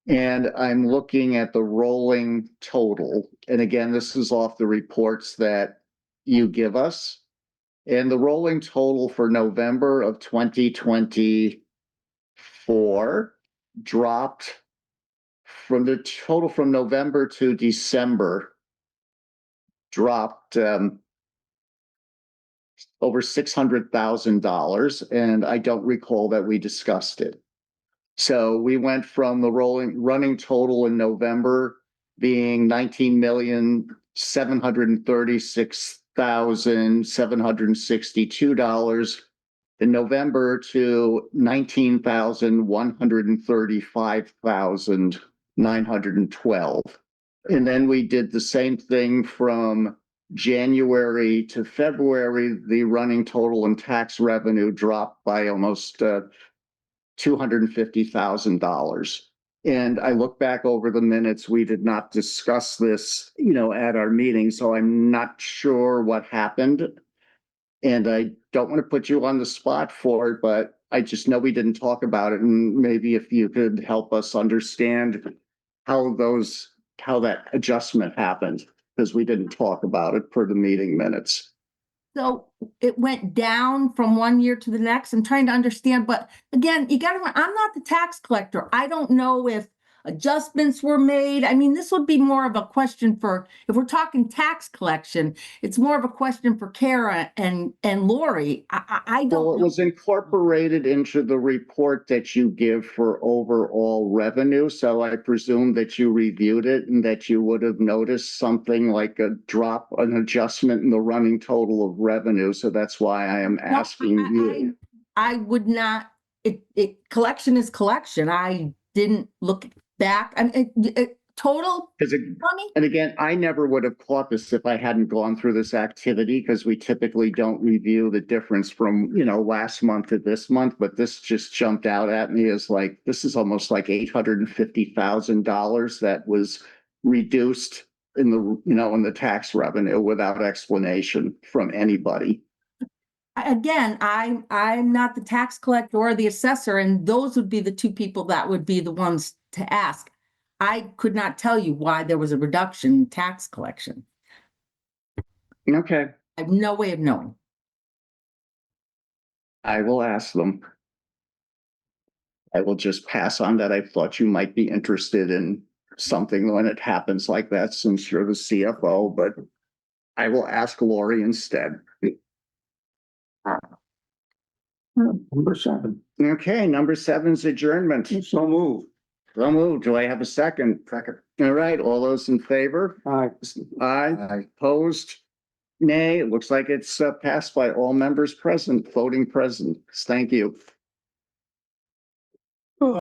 And I'm looking at the rolling total. And again, this is off the reports that you give us. And the rolling total for November of 2024 dropped from the total from November to December, dropped over $600,000. And I don't recall that we discussed it. So we went from the running total in November being $19,736,762 in November to $19,135,912. And then we did the same thing from January to February. The running total in tax revenue dropped by almost $250,000. And I look back over the minutes, we did not discuss this, at our meeting, so I'm not sure what happened. And I don't want to put you on the spot for it, but I just know we didn't talk about it, and maybe if you could help us understand how that adjustment happened, because we didn't talk about it for the meeting minutes. So it went down from one year to the next. I'm trying to understand, but again, I'm not the tax collector. I don't know if adjustments were made. I mean, this would be more of a question for, if we're talking tax collection, it's more of a question for Kara and Lori. I Well, don't it know. was incorporated into the report that you give for overall revenue, so I presume that you reviewed it and that you would have noticed something like an adjustment in the running total of revenue, so that's why I am asking you. I would not, collection is collection. I didn't look back. I mean, total money? And again, I never would have caught this if I hadn't gone through this activity, because we typically don't review the difference from, last month to this month, but this just jumped out at me as like, this is almost like $850,000 that was reduced in the tax revenue without explanation from anybody. Again, I'm not the tax collector or the assessor, and those would be the two people that would be the ones to ask. I could not tell you why there was a reduction in tax collection. Okay, I have no way of knowing. I will ask them. I will just pass on that. I thought you might be interested in something when it happens like that, since you're the CFO, but I will ask Lori instead. Number 7. Okay, number 7 is adjournment. So move. So moved. Do I have a second? Second. All right, all those in favor? Aye. Aye. Opposed? Nay. It looks like it's passed by all members present, voting present. Thank you.